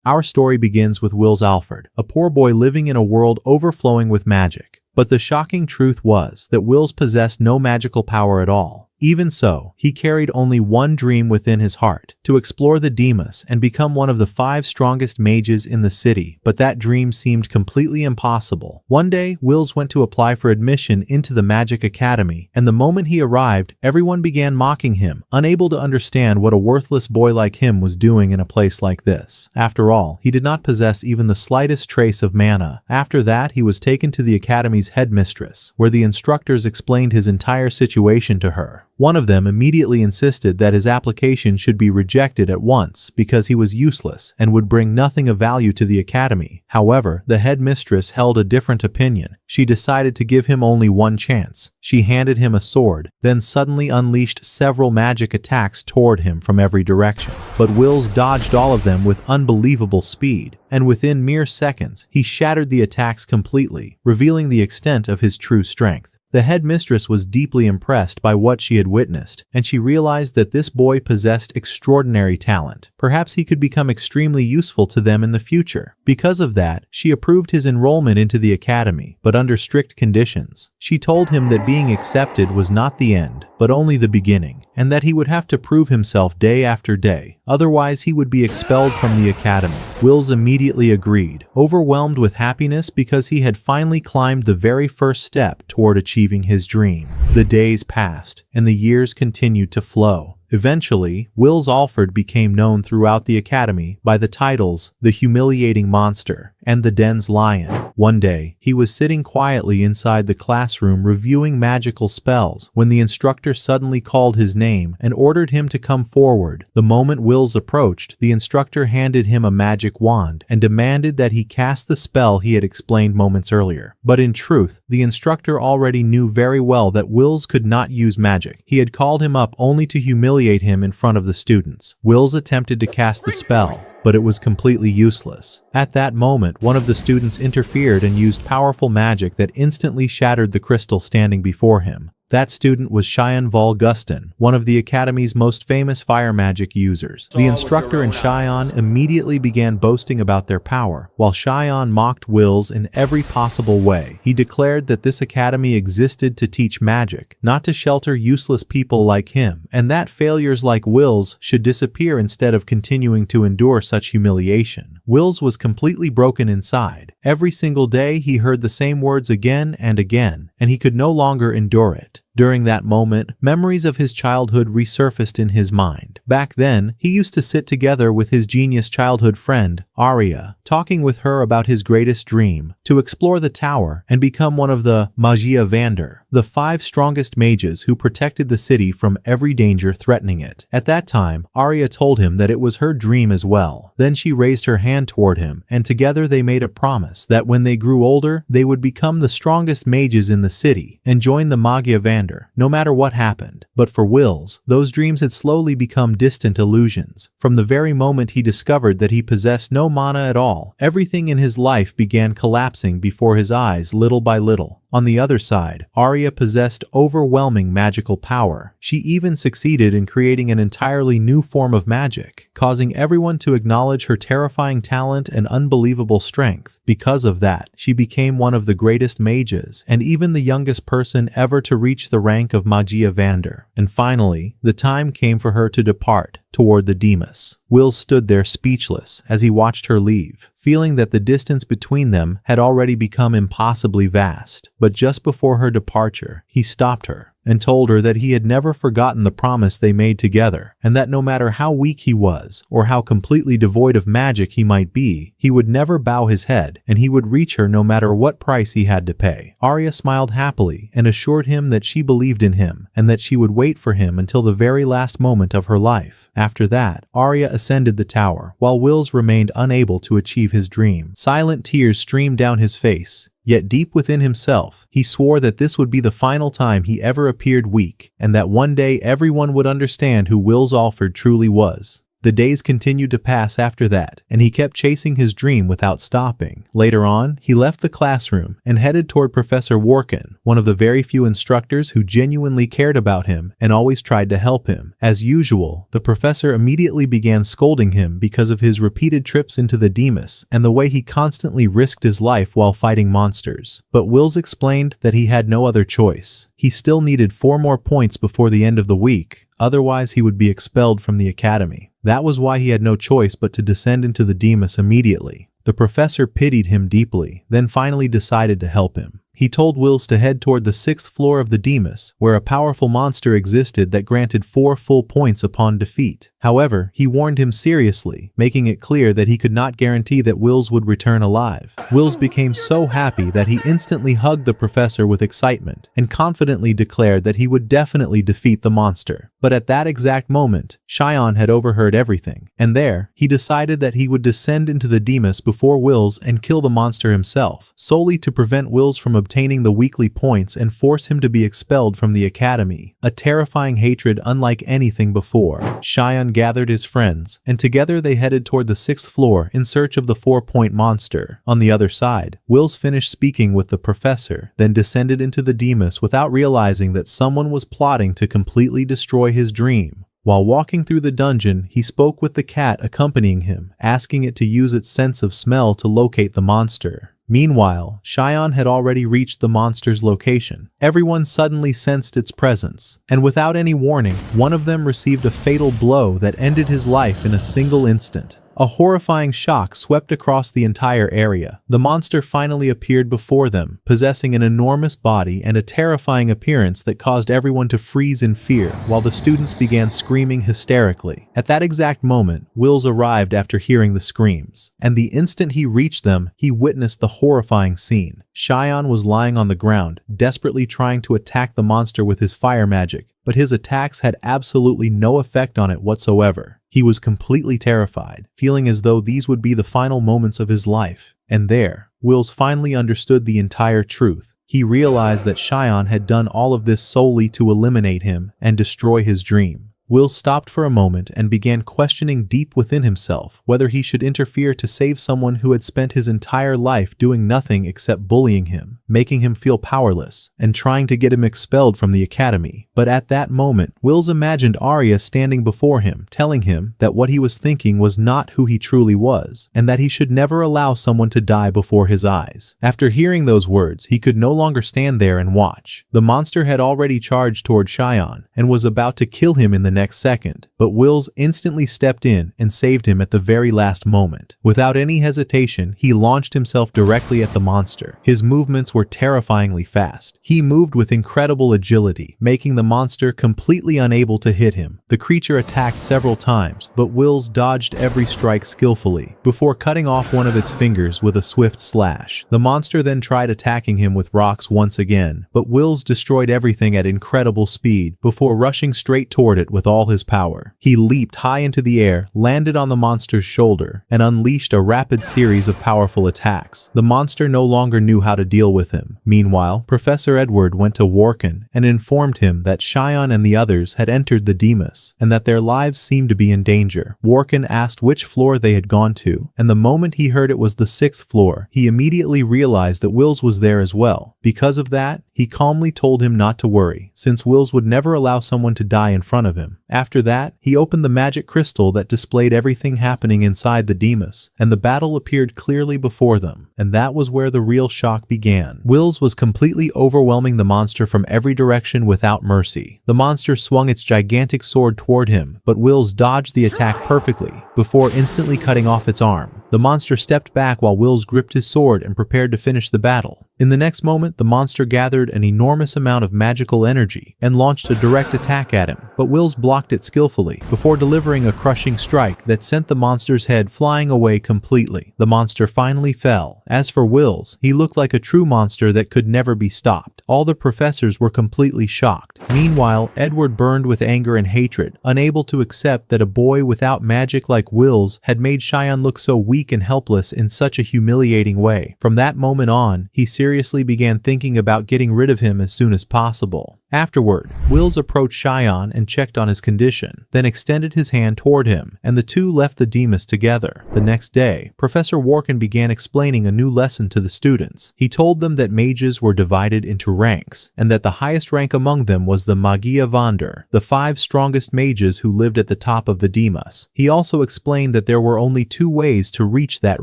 Our story begins with Wills Alford, a poor boy living in a world overflowing with magic. But the shocking truth was that Wills possessed no magical power at all. Even so, he carried only one dream within his heart, to explore the Demas and become one of the 5 strongest mages in the city, but that dream seemed completely impossible. One day, Wills went to apply for admission into the Magic Academy, and the moment he arrived, everyone began mocking him, unable to understand what a worthless boy like him was doing in a place like this. After all, he did not possess even the slightest trace of mana. After that, he was taken to the academy's headmistress, where the instructors explained his entire situation to her. One of them immediately insisted that his application should be rejected at once because he was useless and would bring nothing of value to the academy. However, the headmistress held a different opinion. She decided to give him only one chance. She handed him a sword, then suddenly unleashed several magic attacks toward him from every direction. But Wills dodged all of them with unbelievable speed, and within mere seconds, he shattered the attacks completely, revealing the extent of his true strength. The headmistress was deeply impressed by what she had witnessed, and she realized that this boy possessed extraordinary talent. Perhaps he could become extremely useful to them in the future. Because of that, she approved his enrollment into the academy, but under strict conditions. She told him that being accepted was not the end, but only the beginning, and that he would have to prove himself day after day. Otherwise, he would be expelled from the academy. Wills immediately agreed, overwhelmed with happiness because he had finally climbed the very first step toward achieving his dream. The days passed, and the years continued to flow. Eventually, Wills Alford became known throughout the academy by the titles The Humiliating Monster and The Den's Lion. One day, he was sitting quietly inside the classroom reviewing magical spells when the instructor suddenly called his name and ordered him to come forward. The moment Wills approached, the instructor handed him a magic wand and demanded that he cast the spell he had explained moments earlier. But in truth, the instructor already knew very well that Wills could not use magic. He had called him up only to humiliate him in front of the students. Wills attempted to cast the spell, but it was completely useless. At that moment, one of the students interfered and used powerful magic that instantly shattered the crystal standing before him. That student was Cheyenne Volguston, one of the Academy's most famous fire magic users. The instructor and Cheyenne immediately began boasting about their power, while Cheyenne mocked Wills in every possible way. He declared that this academy existed to teach magic, not to shelter useless people like him, and that failures like Wills should disappear instead of continuing to endure such humiliation. Wills was completely broken inside. Every single day he heard the same words again and again, and he could no longer endure it. During that moment, memories of his childhood resurfaced in his mind. Back then, he used to sit together with his genius childhood friend, Arya, talking with her about his greatest dream, to explore the tower and become one of the Magia Vander, the 5 strongest mages who protected the city from every danger threatening it. At that time, Arya told him that it was her dream as well. Then she raised her hand toward him, and together they made a promise that when they grew older, they would become the strongest mages in the city and join the Magia Vander, no matter what happened. But for Wills, those dreams had slowly become distant illusions. From the very moment he discovered that he possessed no mana at all, everything in his life began collapsing before his eyes little by little. On the other side, Arya possessed overwhelming magical power. She even succeeded in creating an entirely new form of magic, causing everyone to acknowledge her terrifying talent and unbelievable strength. Because of that, she became one of the greatest mages, and even the youngest person ever to reach the rank of Magia Vander. And finally, the time came for her to depart toward the Demas. Wills stood there speechless as he watched her leave, feeling that the distance between them had already become impossibly vast. But just before her departure, he stopped her and told her that he had never forgotten the promise they made together, and that no matter how weak he was, or how completely devoid of magic he might be, he would never bow his head, and he would reach her no matter what price he had to pay. Arya smiled happily and assured him that she believed in him, and that she would wait for him until the very last moment of her life. After that, Arya ascended the tower, while Wills remained unable to achieve his dream. Silent tears streamed down his face. Yet deep within himself, he swore that this would be the final time he ever appeared weak, and that one day everyone would understand who Wills Alford truly was. The days continued to pass after that, and he kept chasing his dream without stopping. Later on, he left the classroom and headed toward Professor Workin, one of the very few instructors who genuinely cared about him and always tried to help him. As usual, the professor immediately began scolding him because of his repeated trips into the Demus and the way he constantly risked his life while fighting monsters. But Wills explained that he had no other choice. He still needed 4 more points before the end of the week, otherwise he would be expelled from the academy. That was why he had no choice but to descend into the Demus immediately. The professor pitied him deeply, then finally decided to help him. He told Wills to head toward the 6th floor of the Demus, where a powerful monster existed that granted 4 full points upon defeat. However, he warned him seriously, making it clear that he could not guarantee that Wills would return alive. Wills became so happy that he instantly hugged the professor with excitement and confidently declared that he would definitely defeat the monster. But at that exact moment, Shion had overheard everything, and there, he decided that he would descend into the Demus before Wills and kill the monster himself, solely to prevent Wills from obtaining the weekly points and force him to be expelled from the academy. A terrifying hatred unlike anything before. Shion gathered his friends, and together they headed toward the 6th floor in search of the 4-point monster. On the other side, Wills finished speaking with the professor, then descended into the Demus without realizing that someone was plotting to completely destroy his dream. While walking through the dungeon, he spoke with the cat accompanying him, asking it to use its sense of smell to locate the monster. Meanwhile, Shion had already reached the monster's location. Everyone suddenly sensed its presence, and without any warning, one of them received a fatal blow that ended his life in a single instant. A horrifying shock swept across the entire area. The monster finally appeared before them, possessing an enormous body and a terrifying appearance that caused everyone to freeze in fear, while the students began screaming hysterically. At that exact moment, Wills arrived after hearing the screams, and the instant he reached them, he witnessed the horrifying scene. Shion was lying on the ground, desperately trying to attack the monster with his fire magic, but his attacks had absolutely no effect on it whatsoever. He was completely terrified, feeling as though these would be the final moments of his life. And there, Wills finally understood the entire truth. He realized that Shion had done all of this solely to eliminate him and destroy his dream. Wills stopped for a moment and began questioning deep within himself whether he should interfere to save someone who had spent his entire life doing nothing except bullying him, making him feel powerless, and trying to get him expelled from the academy. But at that moment, Wills imagined Arya standing before him, telling him that what he was thinking was not who he truly was, and that he should never allow someone to die before his eyes. After hearing those words, he could no longer stand there and watch. The monster had already charged toward Shion and was about to kill him in the next second, but Wills instantly stepped in and saved him at the very last moment. Without any hesitation, he launched himself directly at the monster. His movements were terrifyingly fast. He moved with incredible agility, making the monster completely unable to hit him. The creature attacked several times, but Wills dodged every strike skillfully, before cutting off one of its fingers with a swift slash. The monster then tried attacking him with rocks once again, but Wills destroyed everything at incredible speed before rushing straight toward it with all his power. He leaped high into the air, landed on the monster's shoulder, and unleashed a rapid series of powerful attacks. The monster no longer knew how to deal with him. Meanwhile, Professor Edward went to Workin and informed him that Shion and the others had entered the Demus, and that their lives seemed to be in danger. Workin asked which floor they had gone to, and the moment he heard it was the 6th floor, he immediately realized that Wills was there as well. Because of that, he calmly told him not to worry, since Wills would never allow someone to die in front of him. After that, he opened the magic crystal that displayed everything happening inside the Demus, and the battle appeared clearly before them, and that was where the real shock began. Wills was completely overwhelming the monster from every direction without mercy. The monster swung its gigantic sword toward him, but Wills dodged the attack perfectly, before instantly cutting off its arm. The monster stepped back while Wills gripped his sword and prepared to finish the battle. In the next moment, the monster gathered an enormous amount of magical energy and launched a direct attack at him, but Wills blocked it skillfully before delivering a crushing strike that sent the monster's head flying away completely. The monster finally fell. As for Wills, he looked like a true monster that could never be stopped. All the professors were completely shocked. Meanwhile, Edward burned with anger and hatred, unable to accept that a boy without magic like Wills had made Shion look so weak weak and helpless in such a humiliating way. From that moment on, he seriously began thinking about getting rid of him as soon as possible. Afterward, Wills approached Cheyenne and checked on his condition, then extended his hand toward him, and the two left the Demas together. The next day, Professor Warkin began explaining a new lesson to the students. He told them that mages were divided into ranks, and that the highest rank among them was the Magia Vander, the 5 strongest mages who lived at the top of the Demas. He also explained that there were only 2 ways to reach that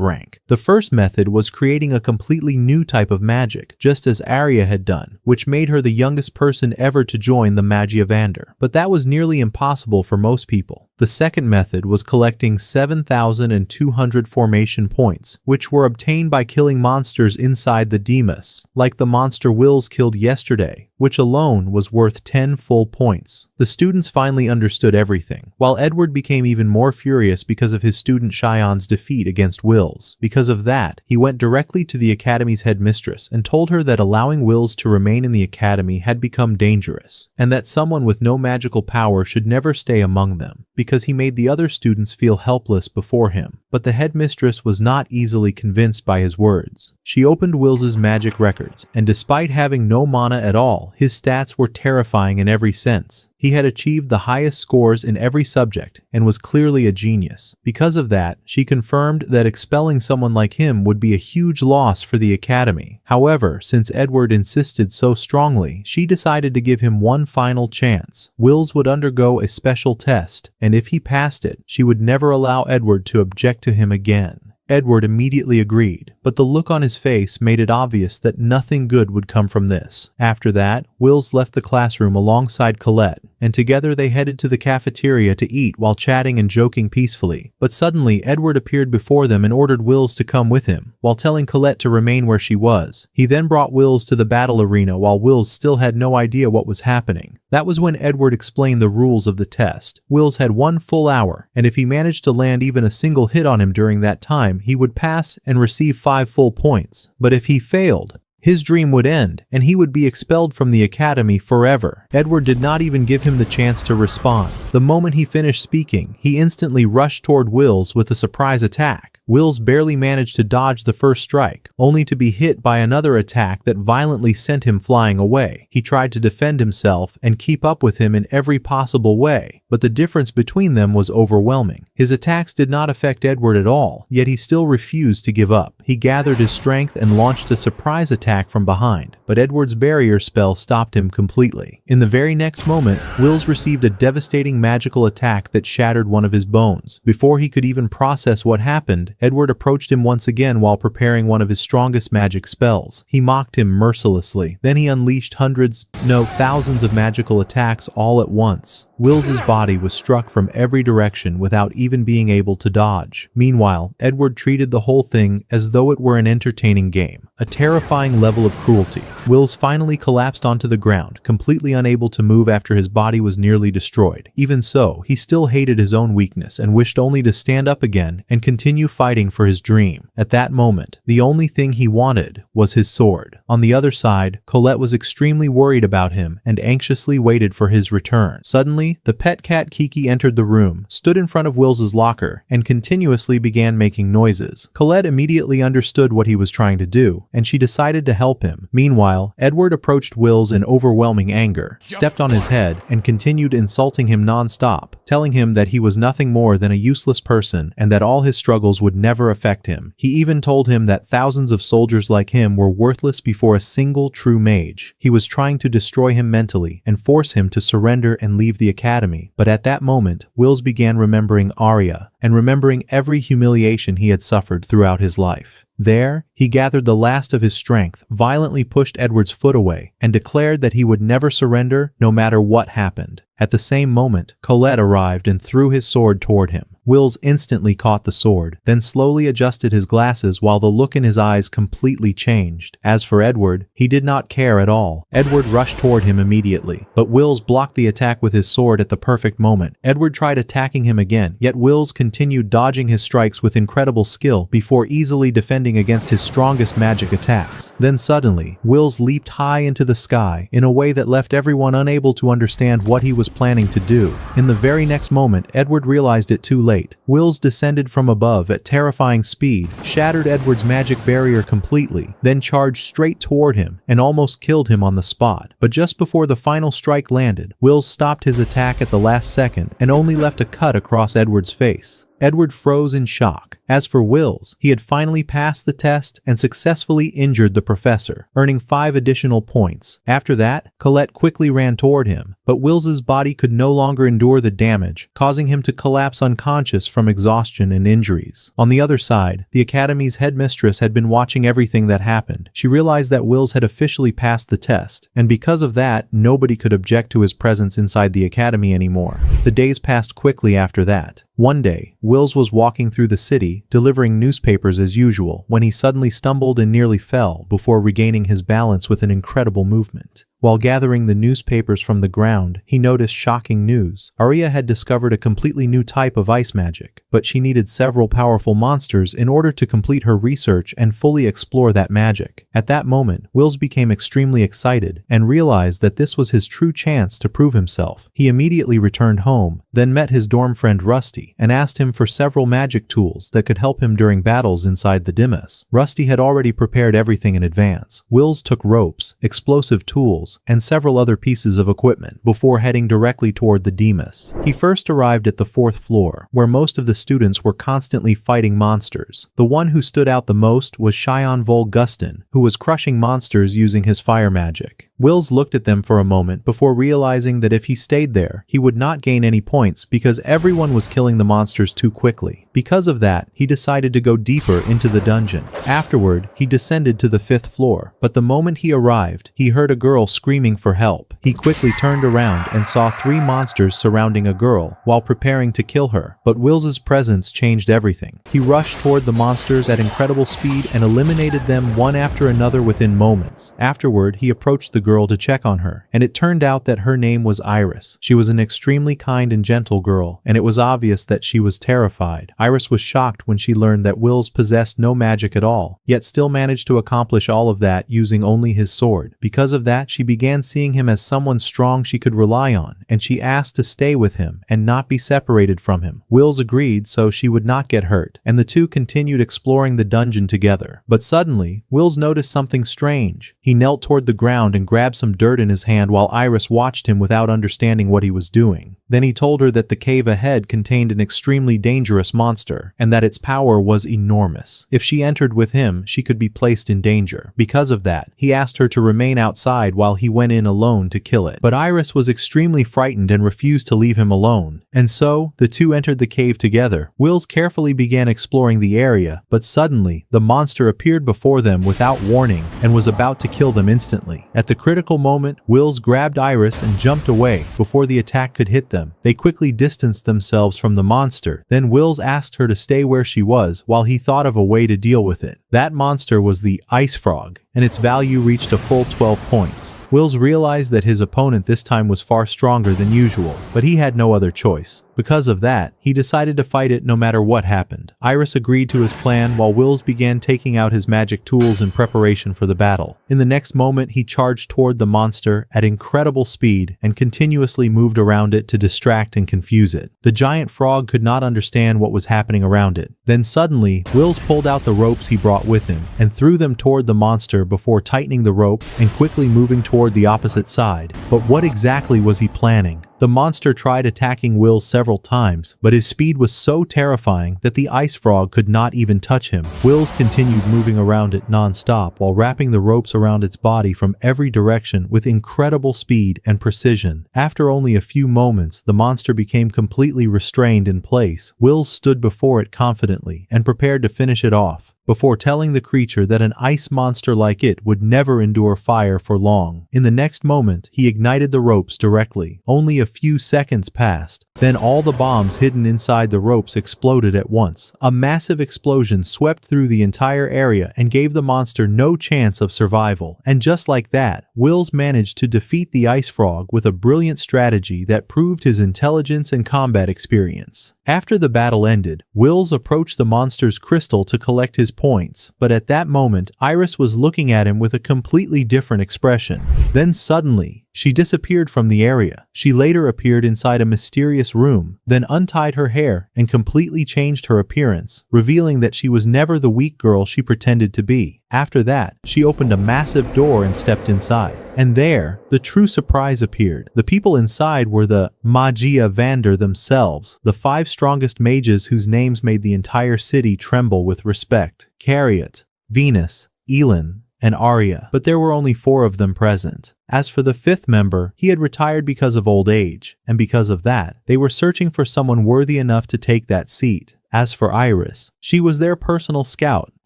rank. The first method was creating a completely new type of magic, just as Arya had done, which made her the youngest person ever to join the Magia Vander. But that was nearly impossible for most people. The second method was collecting 7,200 formation points, which were obtained by killing monsters inside the Demas, like the monster Wills killed yesterday, which alone was worth 10 full points. The students finally understood everything, while Edward became even more furious because of his student Cheyenne's defeat against Wills. Because of that, he went directly to the Academy's headmistress and told her that allowing Wills to remain in the Academy had become dangerous, and that someone with no magical power should never stay among them, because he made the other students feel helpless before him. But the headmistress was not easily convinced by his words. She opened Wills's magic records, and despite having no mana at all, his stats were terrifying in every sense. He had achieved the highest scores in every subject and was clearly a genius. Because of that, she confirmed that expelling someone like him would be a huge loss for the Academy. However, since Edward insisted so strongly, she decided to give him one final chance. Wills would undergo a special test, and if he passed it, she would never allow Edward to object to him again. Edward immediately agreed, but the look on his face made it obvious that nothing good would come from this. After that, Wills left the classroom alongside Colette, and together they headed to the cafeteria to eat while chatting and joking peacefully. But suddenly, Edward appeared before them and ordered Wills to come with him, while telling Colette to remain where she was. He then brought Wills to the battle arena while Wills still had no idea what was happening. That was when Edward explained the rules of the test. Wills had 1 full hour, and if he managed to land even a single hit on him during that time, he would pass and receive 5 full points. But if he failed, his dream would end, and he would be expelled from the Academy forever. Edward did not even give him the chance to respond. The moment he finished speaking, he instantly rushed toward Wills with a surprise attack. Wills barely managed to dodge the first strike, only to be hit by another attack that violently sent him flying away. He tried to defend himself and keep up with him in every possible way, but the difference between them was overwhelming. His attacks did not affect Edward at all, yet he still refused to give up. He gathered his strength and launched a surprise attack from behind, but Edward's barrier spell stopped him completely. In the very next moment, Wills received a devastating magical attack that shattered one of his bones. Before he could even process what happened, Edward approached him once again while preparing one of his strongest magic spells. He mocked him mercilessly. Then he unleashed thousands of magical attacks all at once. Wills's body was struck from every direction without even being able to dodge. Meanwhile, Edward treated the whole thing as though it were an entertaining game, a terrifying level of cruelty. Wills finally collapsed onto the ground, completely unable to move after his body was nearly destroyed. Even so, he still hated his own weakness and wished only to stand up again and continue fighting for his dream. At that moment, the only thing he wanted was his sword. On the other side, Colette was extremely worried about him and anxiously waited for his return. Suddenly, the pet cat Kiki entered the room, stood in front of Wills's locker, and continuously began making noises. Colette immediately understood what he was trying to do, and she decided to help him. Meanwhile, Edward approached Wills in overwhelming anger, stepped on his head, and continued insulting him non-stop, telling him that he was nothing more than a useless person and that all his struggles would never affect him. He even told him that thousands of soldiers like him were worthless before a single true mage. He was trying to destroy him mentally and force him to surrender and leave the academy. But at that moment, Wills began remembering Arya and remembering every humiliation he had suffered throughout his life. There, he gathered the last of his strength, violently pushed Edward's foot away, and declared that he would never surrender no matter what happened. At the same moment, Colette arrived and threw his sword toward him. Wills instantly caught the sword, then slowly adjusted his glasses while the look in his eyes completely changed. As for Edward, he did not care at all. Edward rushed toward him immediately, but Wills blocked the attack with his sword at the perfect moment. Edward tried attacking him again, yet Wills continued dodging his strikes with incredible skill before easily defending against his strongest magic attacks. Then suddenly, Wills leaped high into the sky in a way that left everyone unable to understand what he was planning to do. In the very next moment, Edward realized it too late. late. Wills descended from above at terrifying speed, shattered Edward's magic barrier completely, then charged straight toward him and almost killed him on the spot. But just before the final strike landed, Wills stopped his attack at the last second and only left a cut across Edward's face. Edward froze in shock. As for Wills, he had finally passed the test and successfully injured the professor, earning 5 additional points. After that, Colette quickly ran toward him, but Wills's body could no longer endure the damage, causing him to collapse unconscious from exhaustion and injuries. On the other side, the Academy's headmistress had been watching everything that happened. She realized that Wills had officially passed the test, and because of that, nobody could object to his presence inside the Academy anymore. The days passed quickly after that. One day, Wills was walking through the city, delivering newspapers as usual, when he suddenly stumbled and nearly fell before regaining his balance with an incredible movement. While gathering the newspapers from the ground, he noticed shocking news. Aria had discovered a completely new type of ice magic, but she needed several powerful monsters in order to complete her research and fully explore that magic. At that moment, Wills became extremely excited and realized that this was his true chance to prove himself. He immediately returned home, then met his dorm friend Rusty and asked him for several magic tools that could help him during battles inside the Dimas. Rusty had already prepared everything in advance. Wills took ropes, explosive tools, and several other pieces of equipment before heading directly toward the Dimas. He first arrived at the 4th floor, where most of the students were constantly fighting monsters. The one who stood out the most was Shion Volgustin, who was crushing monsters using his fire magic. Wills looked at them for a moment before realizing that if he stayed there, he would not gain any points because everyone was killing the monsters too quickly. Because of that, he decided to go deeper into the dungeon. Afterward, he descended to the 5th floor, but the moment he arrived, he heard a girl screaming for help. He quickly turned around and saw 3 monsters surrounding a girl while preparing to kill her, but Wills's presence changed everything. He rushed toward the monsters at incredible speed and eliminated them one after another within moments. Afterward, he approached the girl to check on her, and it turned out that her name was Iris. She was an extremely kind and gentle girl, and it was obvious that she was terrified. Iris was shocked when she learned that Wills possessed no magic at all, yet still managed to accomplish all of that using only his sword. Because of that, she began seeing him as someone strong she could rely on, and she asked to stay with him and not be separated from him. Wills agreed so she would not get hurt, and the two continued exploring the dungeon together. But suddenly, Wills noticed something strange. He knelt toward the ground and grabbed some dirt in his hand while Iris watched him without understanding what he was doing. Then he told her that the cave ahead contained an extremely dangerous monster, and that its power was enormous. If she entered with him, she could be placed in danger. Because of that, he asked her to remain outside while he went in alone to kill it. But Iris was extremely frightened and refused to leave him alone. And so, the two entered the cave together. Wills carefully began exploring the area, but suddenly, the monster appeared before them without warning and was about to kill them instantly. At the critical moment, Wills grabbed Iris and jumped away before the attack could hit them. They quickly distanced themselves from the monster. Then Wills asked her to stay where she was while he thought of a way to deal with it. That monster was the ice frog, and its value reached a full 12 points. Wills realized that his opponent this time was far stronger than usual, but he had no other choice. Because of that, he decided to fight it no matter what happened. Iris agreed to his plan while Wills began taking out his magic tools in preparation for the battle. In the next moment, he charged toward the monster at incredible speed and continuously moved around it to distract and confuse it. The giant frog could not understand what was happening around it. Then suddenly, Wills pulled out the ropes he brought with him and threw them toward the monster before tightening the rope and quickly moving toward the opposite side. But what exactly was he planning? The monster tried attacking Wills several times, but his speed was so terrifying that the ice frog could not even touch him. Wills continued moving around it non-stop while wrapping the ropes around its body from every direction with incredible speed and precision. After only a few moments, the monster became completely restrained in place. Wills stood before it confidently and prepared to finish it off, before telling the creature that an ice monster like it would never endure fire for long. In the next moment, he ignited the ropes directly. Only a few seconds passed. Then all the bombs hidden inside the ropes exploded at once. A massive explosion swept through the entire area and gave the monster no chance of survival. And just like that, Wills managed to defeat the ice frog with a brilliant strategy that proved his intelligence and combat experience. After the battle ended, Wills approached the monster's crystal to collect his points, but at that moment, Iris was looking at him with a completely different expression. Then suddenly, She disappeared from the area. She later appeared inside a mysterious room, then untied her hair and completely changed her appearance, revealing that she was never the weak girl she pretended to be. After that, she opened a massive door and stepped inside. And there, the true surprise appeared. The people inside were the Magia Vander themselves, the 5 strongest mages whose names made the entire city tremble with respect: Chariot, Venus, Elin, and Arya. But there were only 4 of them present. As for the 5th member, he had retired because of old age, and because of that, they were searching for someone worthy enough to take that seat. As for Iris, she was their personal scout,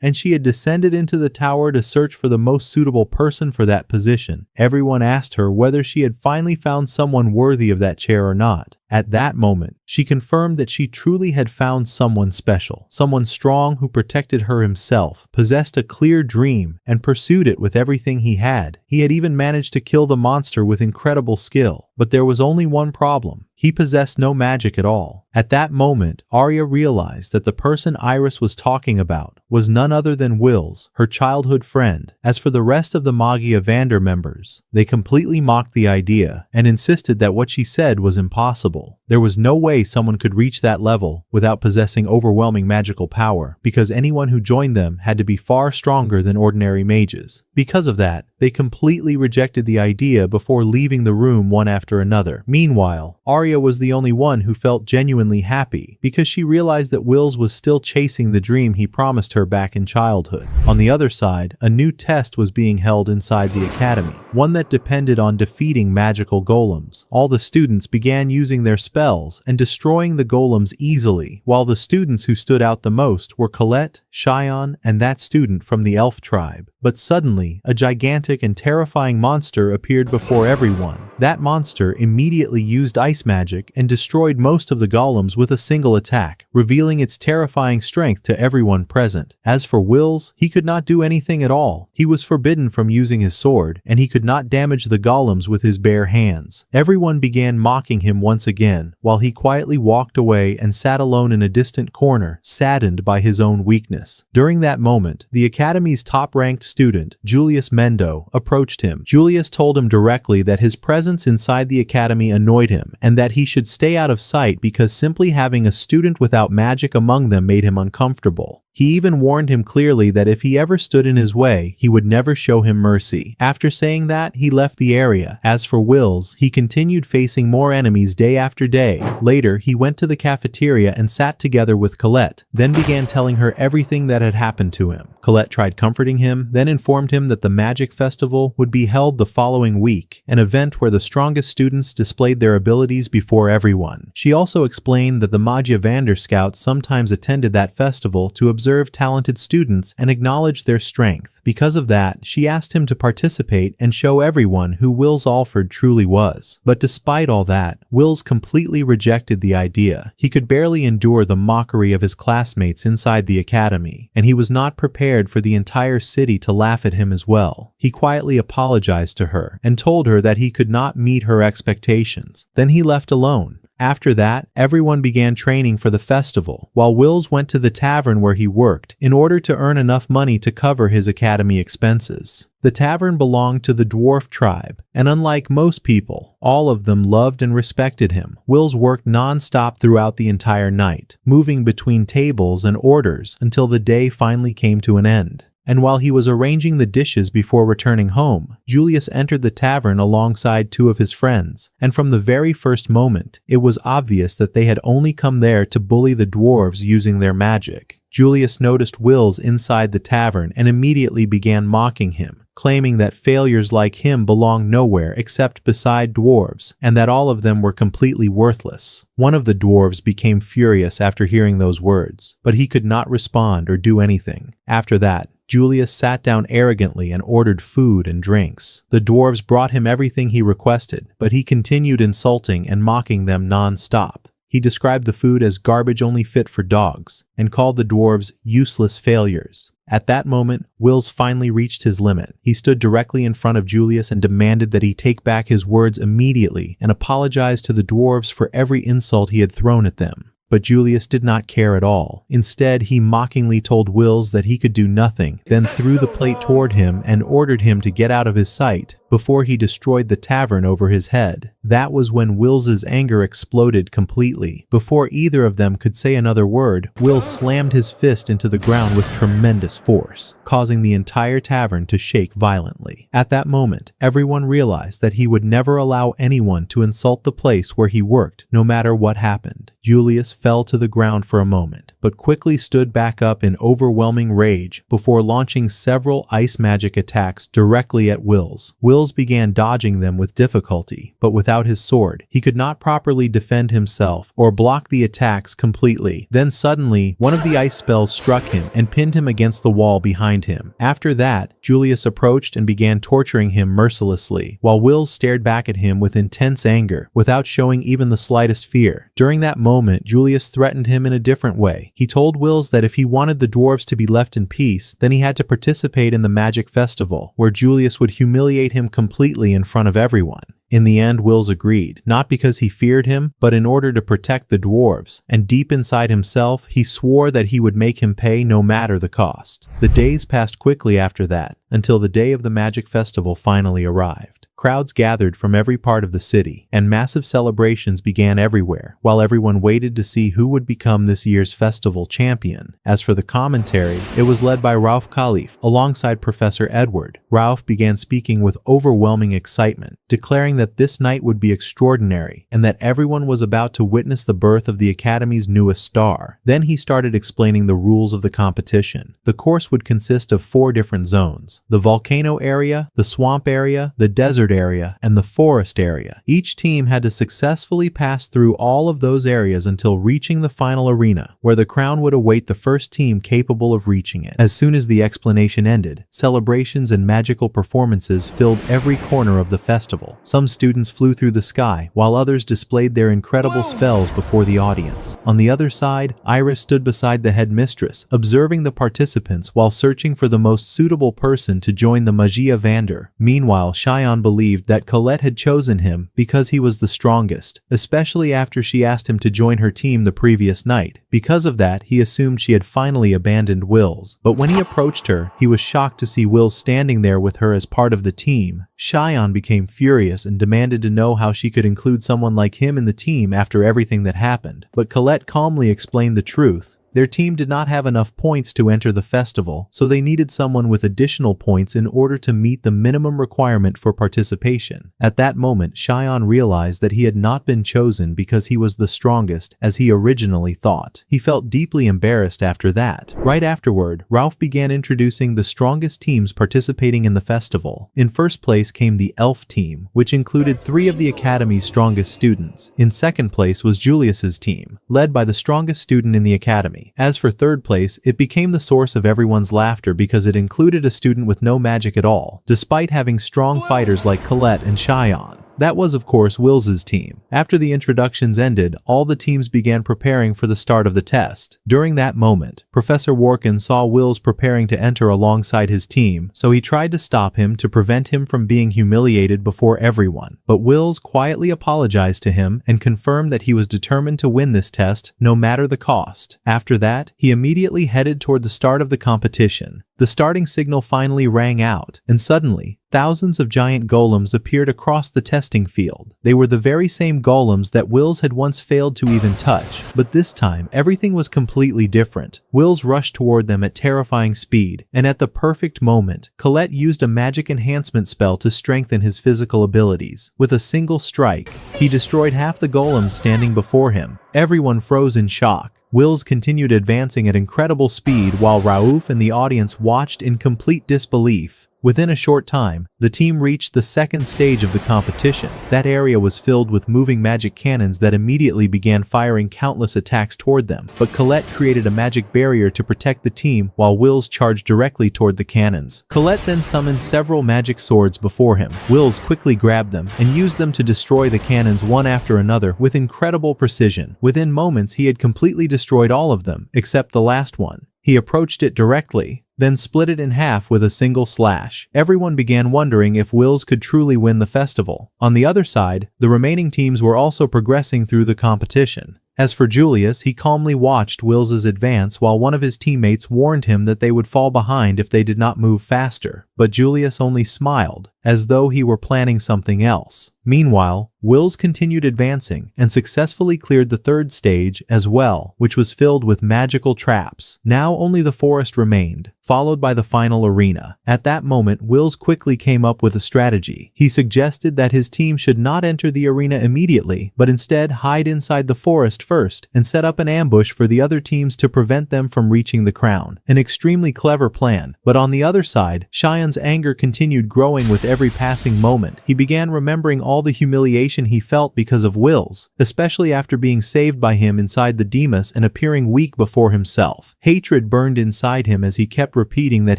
and she had descended into the tower to search for the most suitable person for that position. Everyone asked her whether she had finally found someone worthy of that chair or not. At that moment, she confirmed that she truly had found someone special, someone strong who protected her himself, possessed a clear dream, and pursued it with everything he had. He had even managed to kill the monster with incredible skill. But there was only one problem. He possessed no magic at all. At that moment, Arya realized that the person Iris was talking about was none other than Wills, her childhood friend. As for the rest of the Magia Vander members, they completely mocked the idea and insisted that what she said was impossible. There was no way someone could reach that level without possessing overwhelming magical power, because anyone who joined them had to be far stronger than ordinary mages. Because of that, they completely rejected the idea before leaving the room one after another. Meanwhile, Arya was the only one who felt genuinely happy, because she realized that Wills was still chasing the dream he promised her back in childhood. On the other side, a new test was being held inside the academy, one that depended on defeating magical golems. All the students began using their spells and destroying the golems easily, while the students who stood out the most were Colette, Shion, and that student from the elf tribe. But suddenly, a gigantic and terrifying monster appeared before everyone. That monster immediately used ice magic and destroyed most of the golems with a single attack, revealing its terrifying strength to everyone present. As for Wills, he could not do anything at all. He was forbidden from using his sword, and he could not damage the golems with his bare hands. Everyone began mocking him once again, while he quietly walked away and sat alone in a distant corner, saddened by his own weakness. During that moment, the Academy's top-ranked student, Julius Mendo, approached him. Julius told him directly that his presence inside the Academy annoyed him, and that he should stay out of sight because simply having a student without magic among them made him uncomfortable. He even warned him clearly that if he ever stood in his way, he would never show him mercy. After saying that, he left the area. As for Wills, he continued facing more enemies day after day. Later, he went to the cafeteria and sat together with Colette, then began telling her everything that had happened to him. Colette tried comforting him, then informed him that the Magic Festival would be held the following week, an event where the strongest students displayed their abilities before everyone. She also explained that the Magia Vander Scouts sometimes attended that festival to observe talented students and acknowledge their strength. Because of that, she asked him to participate and show everyone who Wills Alford truly was. But despite all that, Wills completely rejected the idea. He could barely endure the mockery of his classmates inside the academy, and he was not prepared for the entire city to laugh at him as well. He quietly apologized to her and told her that he could not meet her expectations. Then he left alone. After that, everyone began training for the festival, while Wills went to the tavern where he worked in order to earn enough money to cover his academy expenses. The tavern belonged to the dwarf tribe, and unlike most people, all of them loved and respected him. Wills worked non-stop throughout the entire night, moving between tables and orders until the day finally came to an end. And while he was arranging the dishes before returning home, Julius entered the tavern alongside 2 of his friends, and from the very first moment, it was obvious that they had only come there to bully the dwarves using their magic. Julius noticed Wills inside the tavern and immediately began mocking him, claiming that failures like him belong nowhere except beside dwarves, and that all of them were completely worthless. One of the dwarves became furious after hearing those words, but he could not respond or do anything. After that, Julius sat down arrogantly and ordered food and drinks. The dwarves brought him everything he requested, but he continued insulting and mocking them non-stop. He described the food as garbage only fit for dogs, and called the dwarves useless failures. At that moment, Wills finally reached his limit. He stood directly in front of Julius and demanded that he take back his words immediately and apologize to the dwarves for every insult he had thrown at them. But Julius did not care at all. Instead, he mockingly told Wills that he could do nothing, then threw the plate toward him and ordered him to get out of his sight before he destroyed the tavern over his head. That was when Wills's anger exploded completely. Before either of them could say another word, Wills slammed his fist into the ground with tremendous force, causing the entire tavern to shake violently. At that moment, everyone realized that he would never allow anyone to insult the place where he worked, no matter what happened. Julius fell to the ground for a moment, but quickly stood back up in overwhelming rage before launching several ice magic attacks directly at Wills. Wills began dodging them with difficulty, but without his sword, he could not properly defend himself or block the attacks completely. Then suddenly, one of the ice spells struck him and pinned him against the wall behind him. After that, Julius approached and began torturing him mercilessly, while Wills stared back at him with intense anger, without showing even the slightest fear. During that moment, Julius threatened him in a different way. He told Wills that if he wanted the dwarves to be left in peace, then he had to participate in the magic festival, where Julius would humiliate him completely in front of everyone. In the end, Wills agreed, not because he feared him, but in order to protect the dwarves, and deep inside himself, he swore that he would make him pay no matter the cost. The days passed quickly after that, until the day of the magic festival finally arrived. Crowds gathered from every part of the city, and massive celebrations began everywhere, while everyone waited to see who would become this year's festival champion. As for the commentary, it was led by Rauf Khalif, alongside Professor Edward. Rauf began speaking with overwhelming excitement, declaring that this night would be extraordinary, and that everyone was about to witness the birth of the Academy's newest star. Then he started explaining the rules of the competition. The course would consist of 4 different zones: the volcano area, the swamp area, the desert area, and the forest area. Each team had to successfully pass through all of those areas until reaching the final arena, where the crown would await the first team capable of reaching it. As soon as the explanation ended, celebrations and magical performances filled every corner of the festival. Some students flew through the sky, while others displayed their incredible spells before the audience. On the other side, Iris stood beside the headmistress, observing the participants while searching for the most suitable person to join the Magia Vander. Meanwhile, Cheyenne believed that Colette had chosen him because he was the strongest, especially after she asked him to join her team the previous night. Because of that, he assumed she had finally abandoned Wills. But when he approached her, he was shocked to see Wills standing there with her as part of the team. Cheyenne became furious and demanded to know how she could include someone like him in the team after everything that happened. But Colette calmly explained the truth. Their team did not have enough points to enter the festival, so they needed someone with additional points in order to meet the minimum requirement for participation. At that moment, Cheyenne realized that he had not been chosen because he was the strongest, as he originally thought. He felt deeply embarrassed after that. Right afterward, Rauf began introducing the strongest teams participating in the festival. In first place came the Elf team, which included 3 of the Academy's strongest students. In second place was Julius's team, led by the strongest student in the Academy. As for third place, it became the source of everyone's laughter because it included a student with no magic at all, despite having strong fighters like Colette and Cheyenne. That was, of course, Wills's team. After the introductions ended, all the teams began preparing for the start of the test. During that moment, Professor Workin saw Wills preparing to enter alongside his team, so he tried to stop him to prevent him from being humiliated before everyone. But Wills quietly apologized to him and confirmed that he was determined to win this test, no matter the cost. After that, he immediately headed toward the start of the competition. The starting signal finally rang out, and suddenly, thousands of giant golems appeared across the testing field. They were the very same golems that Wills had once failed to even touch, but this time, everything was completely different. Wills rushed toward them at terrifying speed, and at the perfect moment, Colette used a magic enhancement spell to strengthen his physical abilities. With a single strike, he destroyed half the golems standing before him. Everyone froze in shock. Wills continued advancing at incredible speed while Rauf and the audience watched in complete disbelief. Within a short time, the team reached the second stage of the competition. That area was filled with moving magic cannons that immediately began firing countless attacks toward them. But Colette created a magic barrier to protect the team while Wills charged directly toward the cannons. Colette then summoned several magic swords before him. Wills quickly grabbed them and used them to destroy the cannons one after another with incredible precision. Within moments, he had completely destroyed all of them, except the last one. He approached it directly, then split it in half with a single slash. Everyone began wondering if Wills could truly win the festival. On the other side, the remaining teams were also progressing through the competition. As for Julius, he calmly watched Will's advance while one of his teammates warned him that they would fall behind if they did not move faster, but Julius only smiled, as though he were planning something else. Meanwhile, Will's continued advancing and successfully cleared the third stage as well, which was filled with magical traps. Now only the forest remained, followed by the final arena. At that moment, Will's quickly came up with a strategy. He suggested that his team should not enter the arena immediately, but instead hide inside the forest first and set up an ambush for the other teams to prevent them from reaching the crown. An extremely clever plan, but on the other side, Cheyenne's anger continued growing with every passing moment. He began remembering all the humiliation he felt because of Will's, especially after being saved by him inside the Demas and appearing weak before himself. Hatred burned inside him as he kept repeating that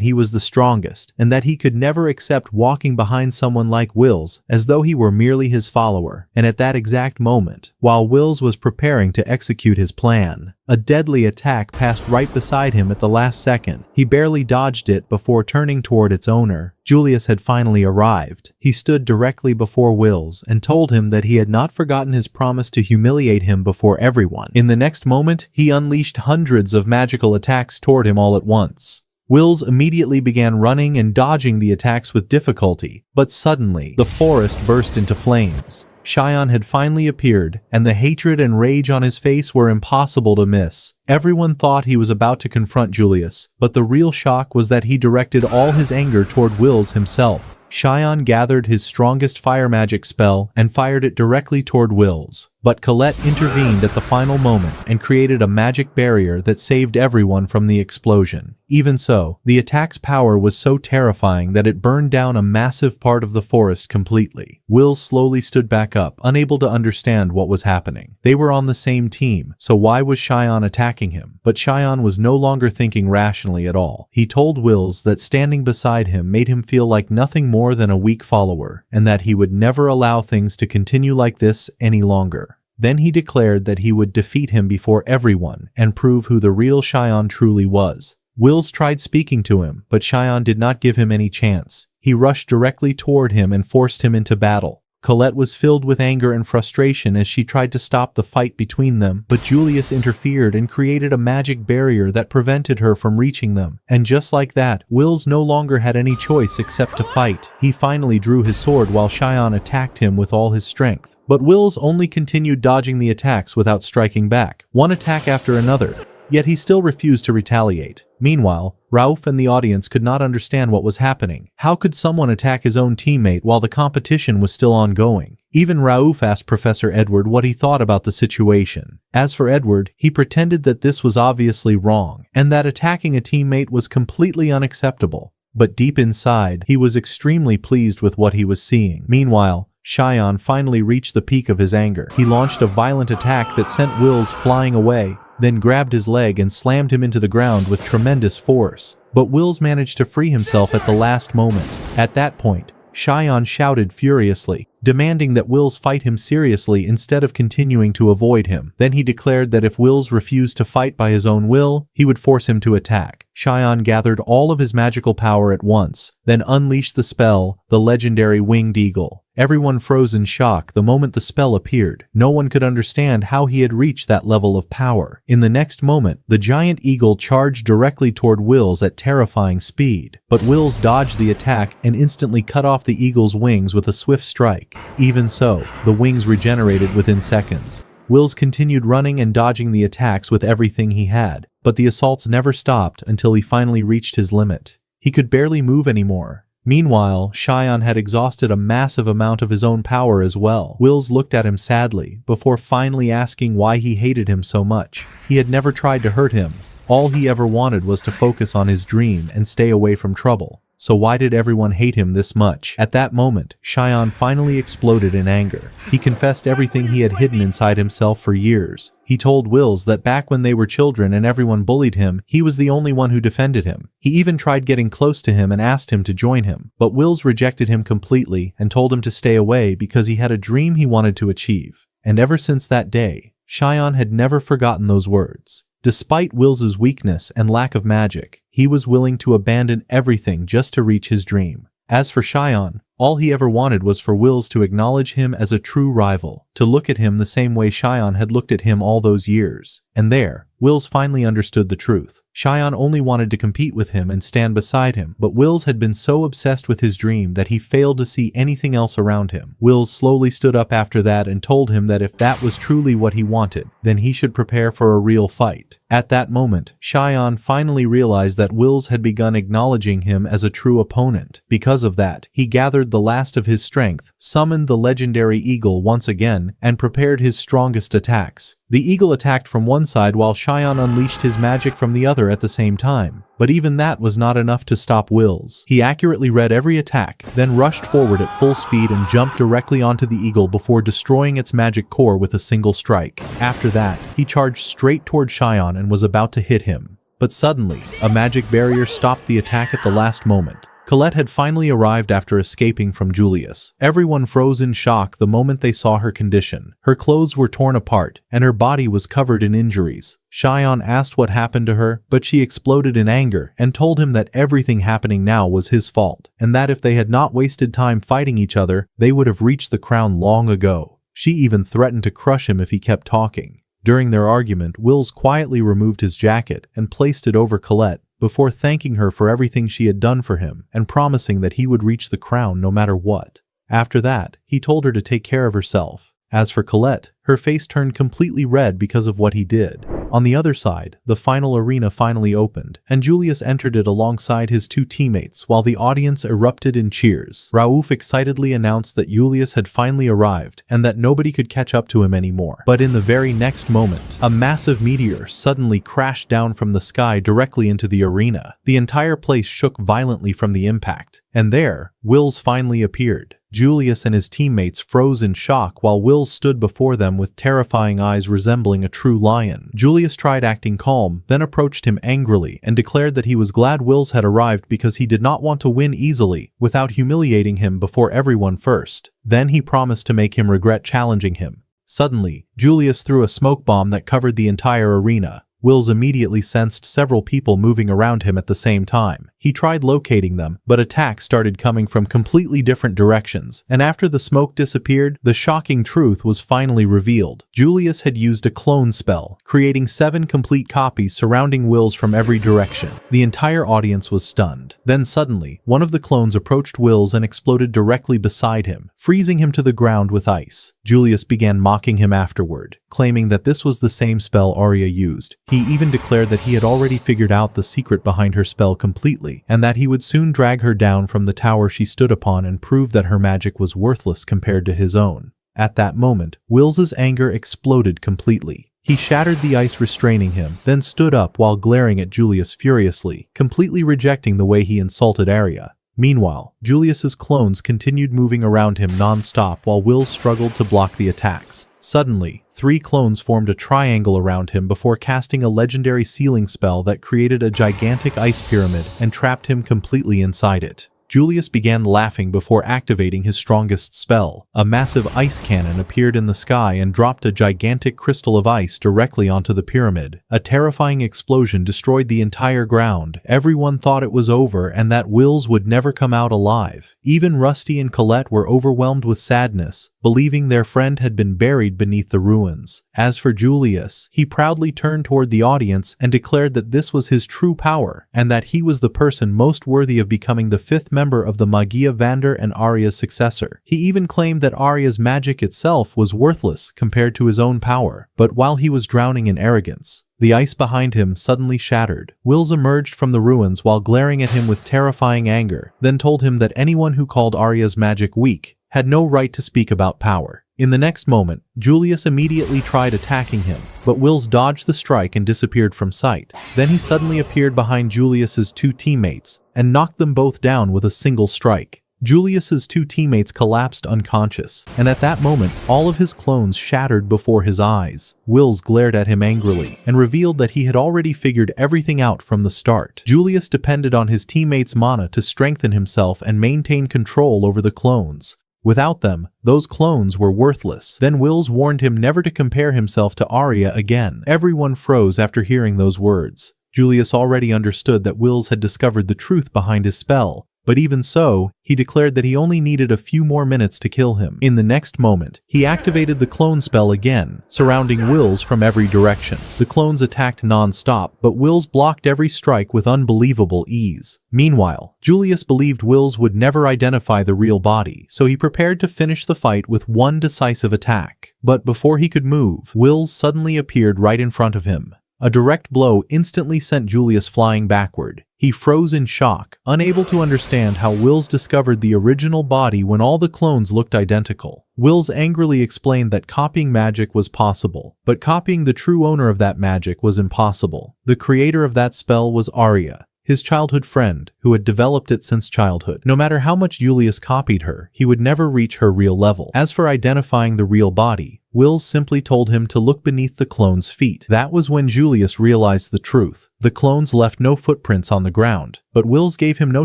he was the strongest, and that he could never accept walking behind someone like Will's, as though he were merely his follower. And at that exact moment, while Will's was preparing to execute his plan, a deadly attack passed right beside him at the last second. He barely dodged it before turning toward its owner. Julius had finally arrived. He stood directly before Will's and told him that he had not forgotten his promise to humiliate him before everyone. In the next moment, he unleashed hundreds of magical attacks toward him all at once. Will's immediately began running and dodging the attacks with difficulty, but suddenly, the forest burst into flames. Cheyenne had finally appeared, and the hatred and rage on his face were impossible to miss. Everyone thought he was about to confront Julius, but the real shock was that he directed all his anger toward Will's himself. Cheyenne gathered his strongest fire magic spell and fired it directly toward Will's, but Colette intervened at the final moment and created a magic barrier that saved everyone from the explosion. Even so, the attack's power was so terrifying that it burned down a massive part of the forest completely. Will slowly stood back up, unable to understand what was happening. They were on the same team, so why was Cheyenne attacking him? But Cheyenne was no longer thinking rationally at all. He told Wills that standing beside him made him feel like nothing more than a weak follower, and that he would never allow things to continue like this any longer. Then he declared that he would defeat him before everyone and prove who the real Cheyenne truly was. Wills tried speaking to him, but Cheyenne did not give him any chance. He rushed directly toward him and forced him into battle. Colette was filled with anger and frustration as she tried to stop the fight between them, but Julius interfered and created a magic barrier that prevented her from reaching them. And just like that, Wills no longer had any choice except to fight. He finally drew his sword while Cheyenne attacked him with all his strength. But Wills only continued dodging the attacks without striking back, one attack after another. Yet he still refused to retaliate. Meanwhile, Raouf and the audience could not understand what was happening. How could someone attack his own teammate while the competition was still ongoing? Even Raouf asked Professor Edward what he thought about the situation. As for Edward, he pretended that this was obviously wrong, and that attacking a teammate was completely unacceptable. But deep inside, he was extremely pleased with what he was seeing. Meanwhile, Cheyenne finally reached the peak of his anger. He launched a violent attack that sent Wills flying away, then grabbed his leg and slammed him into the ground with tremendous force. But Wills managed to free himself at the last moment. At that point, Cheyenne shouted furiously, demanding that Wills fight him seriously instead of continuing to avoid him. Then he declared that if Wills refused to fight by his own will, he would force him to attack. Cheyenne gathered all of his magical power at once, then unleashed the spell, the legendary Winged Eagle. Everyone froze in shock the moment the spell appeared. No one could understand how he had reached that level of power. In the next moment, the giant eagle charged directly toward Wills at terrifying speed. But Wills dodged the attack and instantly cut off the eagle's wings with a swift strike. Even so, the wings regenerated within seconds. Wills continued running and dodging the attacks with everything he had, but the assaults never stopped until he finally reached his limit. He could barely move anymore. Meanwhile, Cheyenne had exhausted a massive amount of his own power as well. Wills looked at him sadly, before finally asking why he hated him so much. He had never tried to hurt him. All he ever wanted was to focus on his dream and stay away from trouble. So why did everyone hate him this much? At that moment, Cheyenne finally exploded in anger. He confessed everything he had hidden inside himself for years. He told Wills that back when they were children and everyone bullied him, he was the only one who defended him. He even tried getting close to him and asked him to join him. But Wills rejected him completely and told him to stay away because he had a dream he wanted to achieve. And ever since that day, Cheyenne had never forgotten those words. Despite Wills's weakness and lack of magic, he was willing to abandon everything just to reach his dream. As for Cheyenne, All he ever wanted was for Wills to acknowledge him as a true rival, to look at him the same way Cheyenne had looked at him all those years. And there, Wills finally understood the truth. Cheyenne only wanted to compete with him and stand beside him, but Wills had been so obsessed with his dream that he failed to see anything else around him. Wills slowly stood up after that and told him that if that was truly what he wanted, then he should prepare for a real fight. At that moment, Cheyenne finally realized that Wills had begun acknowledging him as a true opponent. Because of that, he gathered the last of his strength, summoned the legendary eagle once again, and prepared his strongest attacks. The eagle attacked from one side while Cheyenne unleashed his magic from the other at the same time. But even that was not enough to stop Wills. He accurately read every attack, then rushed forward at full speed and jumped directly onto the eagle before destroying its magic core with a single strike. After that, he charged straight toward Cheyenne and was about to hit him. But suddenly, a magic barrier stopped the attack at the last moment. Colette had finally arrived after escaping from Julius. Everyone froze in shock the moment they saw her condition. Her clothes were torn apart, and her body was covered in injuries. Cheyenne asked what happened to her, but she exploded in anger and told him that everything happening now was his fault, and that if they had not wasted time fighting each other, they would have reached the crown long ago. She even threatened to crush him if he kept talking. During their argument, Wills quietly removed his jacket and placed it over Colette, before thanking her for everything she had done for him and promising that he would reach the crown no matter what. After that, he told her to take care of herself. As for Colette, her face turned completely red because of what he did. On the other side, the final arena finally opened, and Julius entered it alongside his two teammates while the audience erupted in cheers. Raouf excitedly announced that Julius had finally arrived and that nobody could catch up to him anymore. But in the very next moment, a massive meteor suddenly crashed down from the sky directly into the arena. The entire place shook violently from the impact, and there, Wills finally appeared. Julius and his teammates froze in shock while Wills stood before them with terrifying eyes resembling a true lion. Julius tried acting calm, then approached him angrily and declared that he was glad Wills had arrived because he did not want to win easily without humiliating him before everyone first. Then he promised to make him regret challenging him. Suddenly, Julius threw a smoke bomb that covered the entire arena. Wills immediately sensed several people moving around him at the same time. He tried locating them, but attacks started coming from completely different directions, and after the smoke disappeared, the shocking truth was finally revealed. Julius had used a clone spell, creating 7 complete copies surrounding Wills from every direction. The entire audience was stunned. Then suddenly, one of the clones approached Wills and exploded directly beside him, freezing him to the ground with ice. Julius began mocking him afterward, claiming that this was the same spell Arya used. He even declared that he had already figured out the secret behind her spell completely, and that he would soon drag her down from the tower she stood upon and prove that her magic was worthless compared to his own. At that moment, Wills's anger exploded completely. He shattered the ice restraining him, then stood up while glaring at Julius furiously, completely rejecting the way he insulted Arya. Meanwhile, Julius's clones continued moving around him non-stop while Wills struggled to block the attacks. Suddenly, 3 clones formed a triangle around him before casting a legendary sealing spell that created a gigantic ice pyramid and trapped him completely inside it. Julius began laughing before activating his strongest spell. A massive ice cannon appeared in the sky and dropped a gigantic crystal of ice directly onto the pyramid. A terrifying explosion destroyed the entire ground. Everyone thought it was over and that Wills would never come out alive. Even Rusty and Colette were overwhelmed with sadness, believing their friend had been buried beneath the ruins. As for Julius, he proudly turned toward the audience and declared that this was his true power, and that he was the person most worthy of becoming the 5th member of the Magia Vander and Arya's successor. He even claimed that Arya's magic itself was worthless compared to his own power. But while he was drowning in arrogance, the ice behind him suddenly shattered. Wills emerged from the ruins while glaring at him with terrifying anger, then told him that anyone who called Arya's magic weak had no right to speak about power. In the next moment, Julius immediately tried attacking him, but Wills dodged the strike and disappeared from sight. Then he suddenly appeared behind Julius's 2 teammates and knocked them both down with a single strike. Julius's 2 teammates collapsed unconscious, and at that moment, all of his clones shattered before his eyes. Wills glared at him angrily and revealed that he had already figured everything out from the start. Julius depended on his teammates' mana to strengthen himself and maintain control over the clones. Without them, those clones were worthless. Then Wills warned him never to compare himself to Arya again. Everyone froze after hearing those words. Julius already understood that Wills had discovered the truth behind his spell, But even so, he declared that he only needed a few more minutes to kill him. In the next moment, he activated the clone spell again, surrounding Wills from every direction. The clones attacked non-stop, but Wills blocked every strike with unbelievable ease. Meanwhile, Julius believed Wills would never identify the real body, so he prepared to finish the fight with one decisive attack. But before he could move, Wills suddenly appeared right in front of him. A direct blow instantly sent Julius flying backward. He froze in shock, unable to understand how Wills discovered the original body when all the clones looked identical. Wills angrily explained that copying magic was possible, but copying the true owner of that magic was impossible. The creator of that spell was Arya, his childhood friend, who had developed it since childhood. No matter how much Julius copied her, he would never reach her real level. As for identifying the real body, Wills simply told him to look beneath the clone's feet. That was when Julius realized the truth. The clones left no footprints on the ground, but Wills gave him no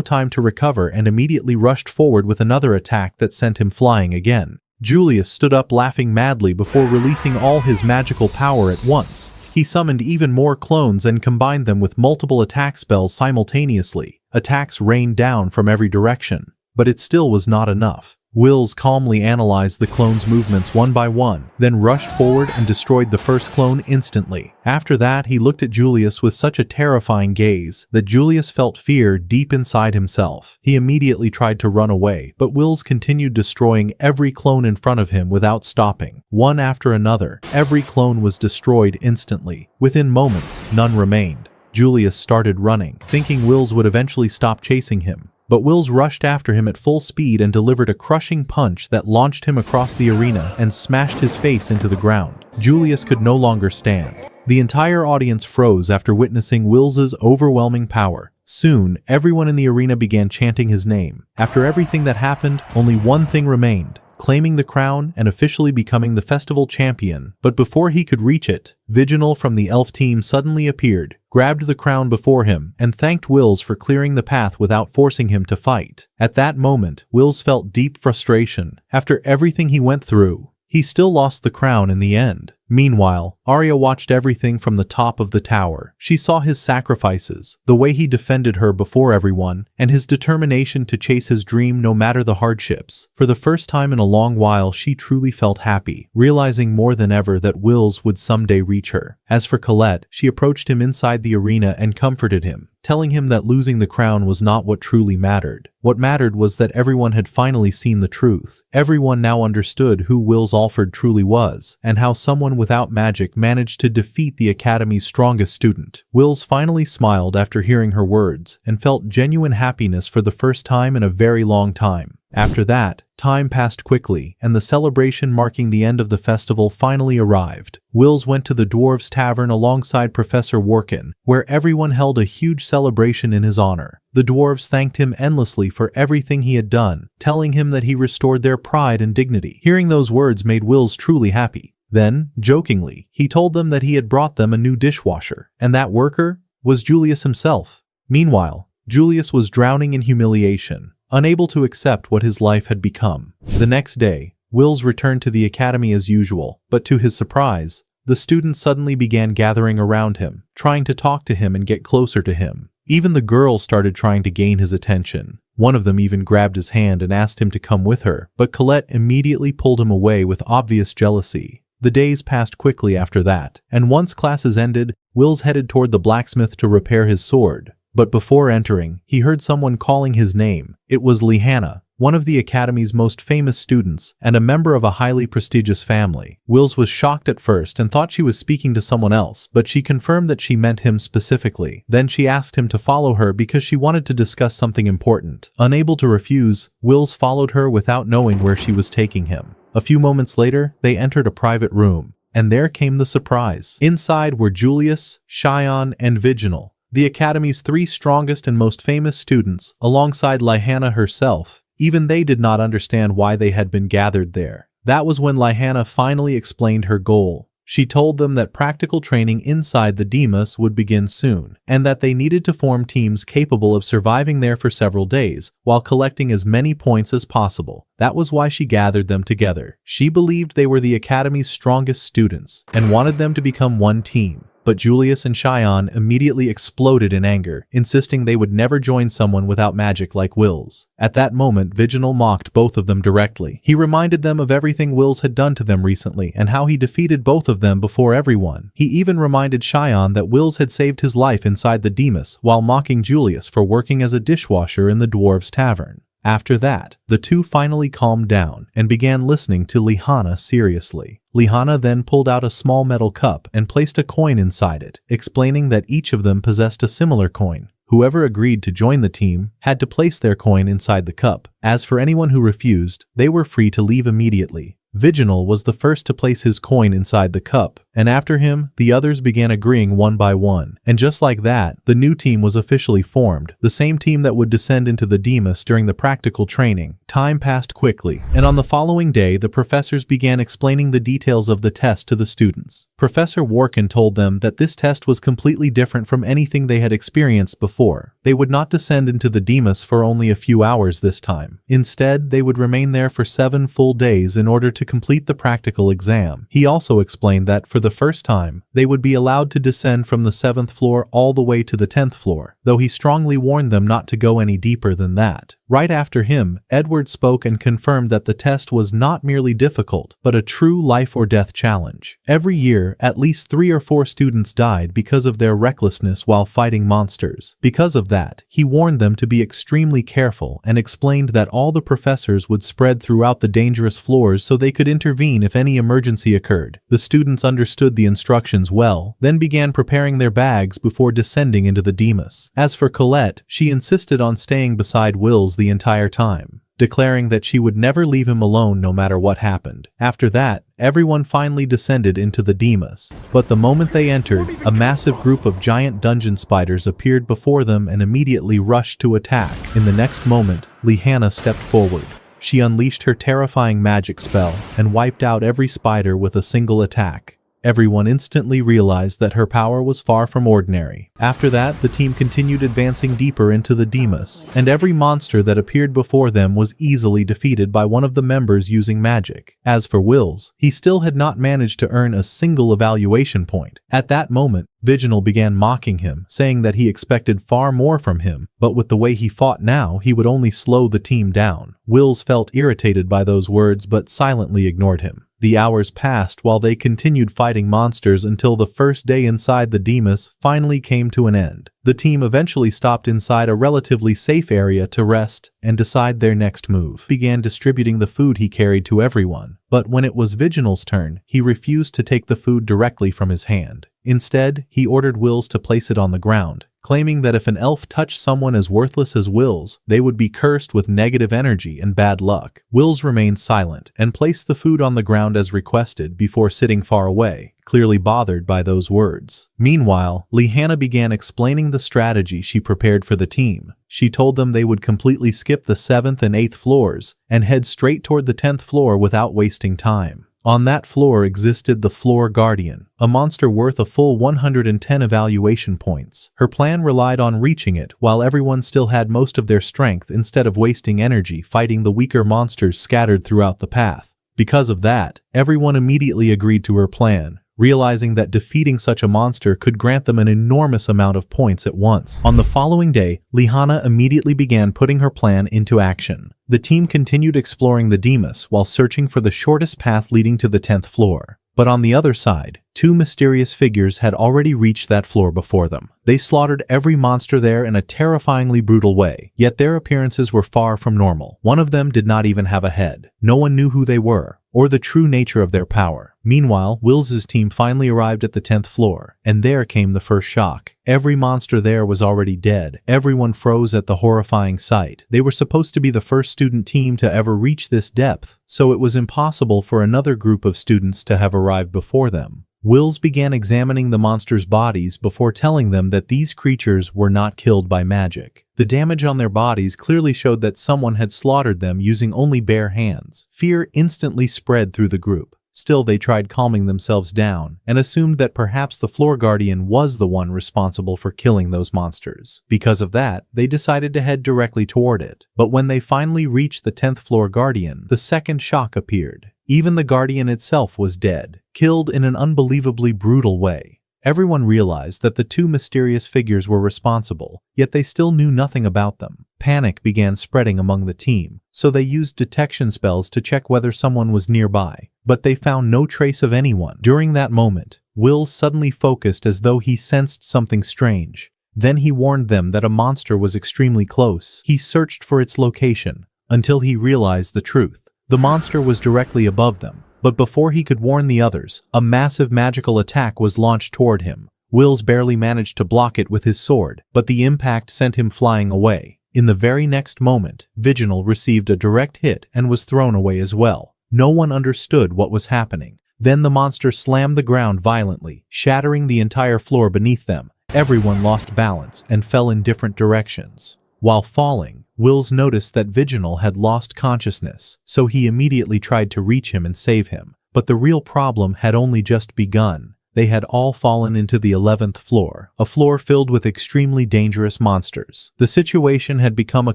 time to recover and immediately rushed forward with another attack that sent him flying again. Julius stood up laughing madly before releasing all his magical power at once. He summoned even more clones and combined them with multiple attack spells simultaneously. Attacks rained down from every direction, but it still was not enough. Wills calmly analyzed the clones' movements one by one, then rushed forward and destroyed the first clone instantly. After that, he looked at Julius with such a terrifying gaze that Julius felt fear deep inside himself. He immediately tried to run away, but Wills continued destroying every clone in front of him without stopping. One after another, every clone was destroyed instantly. Within moments, none remained. Julius started running, thinking Wills would eventually stop chasing him. But Wills rushed after him at full speed and delivered a crushing punch that launched him across the arena and smashed his face into the ground. Julius could no longer stand. The entire audience froze after witnessing Wills's overwhelming power. Soon, everyone in the arena began chanting his name. After everything that happened, only one thing remained: claiming the crown and officially becoming the festival champion. But before he could reach it, Viginal from the elf team suddenly appeared, grabbed the crown before him, and thanked Wills for clearing the path without forcing him to fight. At that moment, Wills felt deep frustration. After everything he went through, he still lost the crown in the end. Meanwhile, Arya watched everything from the top of the tower. She saw his sacrifices, the way he defended her before everyone, and his determination to chase his dream no matter the hardships. For the first time in a long while, she truly felt happy, realizing more than ever that Wills would someday reach her. As for Colette, she approached him inside the arena and comforted him, telling him that losing the crown was not what truly mattered. What mattered was that everyone had finally seen the truth. Everyone now understood who Wills Alford truly was, and how someone without magic managed to defeat the Academy's strongest student. Wills finally smiled after hearing her words, and felt genuine happiness for the first time in a very long time. After that, time passed quickly, and the celebration marking the end of the festival finally arrived. Wills went to the Dwarves' Tavern alongside Professor Workin, where everyone held a huge celebration in his honor. The dwarves thanked him endlessly for everything he had done, telling him that he restored their pride and dignity. Hearing those words made Wills truly happy. Then, jokingly, he told them that he had brought them a new dishwasher, and that worker was Julius himself. Meanwhile, Julius was drowning in humiliation, unable to accept what his life had become. The next day, Wills returned to the academy as usual, but to his surprise, the students suddenly began gathering around him, trying to talk to him and get closer to him. Even the girls started trying to gain his attention. One of them even grabbed his hand and asked him to come with her, but Colette immediately pulled him away with obvious jealousy. The days passed quickly after that, and once classes ended, Wills headed toward the blacksmith to repair his sword. But before entering, he heard someone calling his name. It was Lihanna, one of the Academy's most famous students, and a member of a highly prestigious family. Wills was shocked at first and thought she was speaking to someone else, but she confirmed that she meant him specifically. Then she asked him to follow her because she wanted to discuss something important. Unable to refuse, Wills followed her without knowing where she was taking him. A few moments later, they entered a private room, and there came the surprise. Inside were Julius, Cheyenne, and Viginal, the Academy's three strongest and most famous students, alongside Lihanna herself. Even they did not understand why they had been gathered there. That was when Lihanna finally explained her goal. She told them that practical training inside the Demas would begin soon, and that they needed to form teams capable of surviving there for several days, while collecting as many points as possible. That was why she gathered them together. She believed they were the Academy's strongest students, and wanted them to become one team. but Julius and Cheyenne immediately exploded in anger, insisting they would never join someone without magic like Wills. At that moment, Viginal mocked both of them directly. He reminded them of everything Wills had done to them recently and how he defeated both of them before everyone. He even reminded Cheyenne that Wills had saved his life inside the Demas while mocking Julius for working as a dishwasher in the dwarves' tavern. After that, the two finally calmed down and began listening to Lihana seriously. Lihana then pulled out a small metal cup and placed a coin inside it, explaining that each of them possessed a similar coin. Whoever agreed to join the team had to place their coin inside the cup. As for anyone who refused, they were free to leave immediately. Viginal was the first to place his coin inside the cup, and after him, the others began agreeing one by one. And just like that, the new team was officially formed, the same team that would descend into the Demas during the practical training. Time passed quickly, and on the following day, the professors began explaining the details of the test to the students. Professor Warkin told them that this test was completely different from anything they had experienced before. They would not descend into the Demas for only a few hours this time. Instead, they would remain there for 7 full days in order to complete the practical exam. He also explained that for the first time, they would be allowed to descend from the 7th floor all the way to the 10th floor, though he strongly warned them not to go any deeper than that. Right after him, Edward spoke and confirmed that the test was not merely difficult, but a true life or death challenge. Every year, at least 3 or 4 students died because of their recklessness while fighting monsters. Because of that, he warned them to be extremely careful and explained that all the professors would spread throughout the dangerous floors so they could intervene if any emergency occurred. The students understood the instructions well, then began preparing their bags before descending into the Demas. As for Colette, she insisted on staying beside Wills the entire time, declaring that she would never leave him alone no matter what happened. After that, everyone finally descended into the Demas. But the moment they entered, a massive group of giant dungeon spiders appeared before them and immediately rushed to attack. In the next moment, Lihana stepped forward. She unleashed her terrifying magic spell and wiped out every spider with a single attack. Everyone instantly realized that her power was far from ordinary. After that, the team continued advancing deeper into the Demas, and every monster that appeared before them was easily defeated by one of the members using magic. As for Wills, he still had not managed to earn a single evaluation point. At that moment, Viginal began mocking him, saying that he expected far more from him, but with the way he fought now, he would only slow the team down. Wills felt irritated by those words but silently ignored him. The hours passed while they continued fighting monsters until the first day inside the Demas finally came to an end. The team eventually stopped inside a relatively safe area to rest and decide their next move. Began distributing the food he carried to everyone, but when it was Viginal's turn, he refused to take the food directly from his hand. Instead, he ordered Wills to place it on the ground, claiming that if an elf touched someone as worthless as Wills, they would be cursed with negative energy and bad luck. Wills remained silent and placed the food on the ground as requested before sitting far away, clearly bothered by those words. Meanwhile, Lihana began explaining the strategy she prepared for the team. She told them they would completely skip the 7th and 8th floors and head straight toward the 10th floor without wasting time. On that floor existed the Floor Guardian, a monster worth a full 110 evaluation points. Her plan relied on reaching it while everyone still had most of their strength instead of wasting energy fighting the weaker monsters scattered throughout the path. Because of that, everyone immediately agreed to her plan, realizing that defeating such a monster could grant them an enormous amount of points at once. On the following day, Lihana immediately began putting her plan into action. The team continued exploring the Demas while searching for the shortest path leading to the 10th floor. But on the other side, 2 mysterious figures had already reached that floor before them. They slaughtered every monster there in a terrifyingly brutal way, yet their appearances were far from normal. One of them did not even have a head. No one knew who they were, or the true nature of their power. Meanwhile, Wills's team finally arrived at the 10th floor, and there came the first shock. Every monster there was already dead. Everyone froze at the horrifying sight. They were supposed to be the first student team to ever reach this depth, so it was impossible for another group of students to have arrived before them. Wills began examining the monsters' bodies before telling them that these creatures were not killed by magic. The damage on their bodies clearly showed that someone had slaughtered them using only bare hands. Fear instantly spread through the group. Still, they tried calming themselves down and assumed that perhaps the Floor Guardian was the one responsible for killing those monsters. Because of that, they decided to head directly toward it. But when they finally reached the 10th Floor Guardian, the second shock appeared. Even the Guardian itself was dead, killed in an unbelievably brutal way. Everyone realized that the two mysterious figures were responsible, yet they still knew nothing about them. Panic began spreading among the team, so they used detection spells to check whether someone was nearby, but they found no trace of anyone. During that moment, Wills suddenly focused as though he sensed something strange. Then he warned them that a monster was extremely close. He searched for its location, until he realized the truth. The monster was directly above them. But before he could warn the others, a massive magical attack was launched toward him. Wills barely managed to block it with his sword, but the impact sent him flying away. In the very next moment, Viginal received a direct hit and was thrown away as well. No one understood what was happening. Then the monster slammed the ground violently, shattering the entire floor beneath them. Everyone lost balance and fell in different directions. While falling, Wills noticed that Viginal had lost consciousness, so he immediately tried to reach him and save him. But the real problem had only just begun. They had all fallen into the 11th floor, a floor filled with extremely dangerous monsters. The situation had become a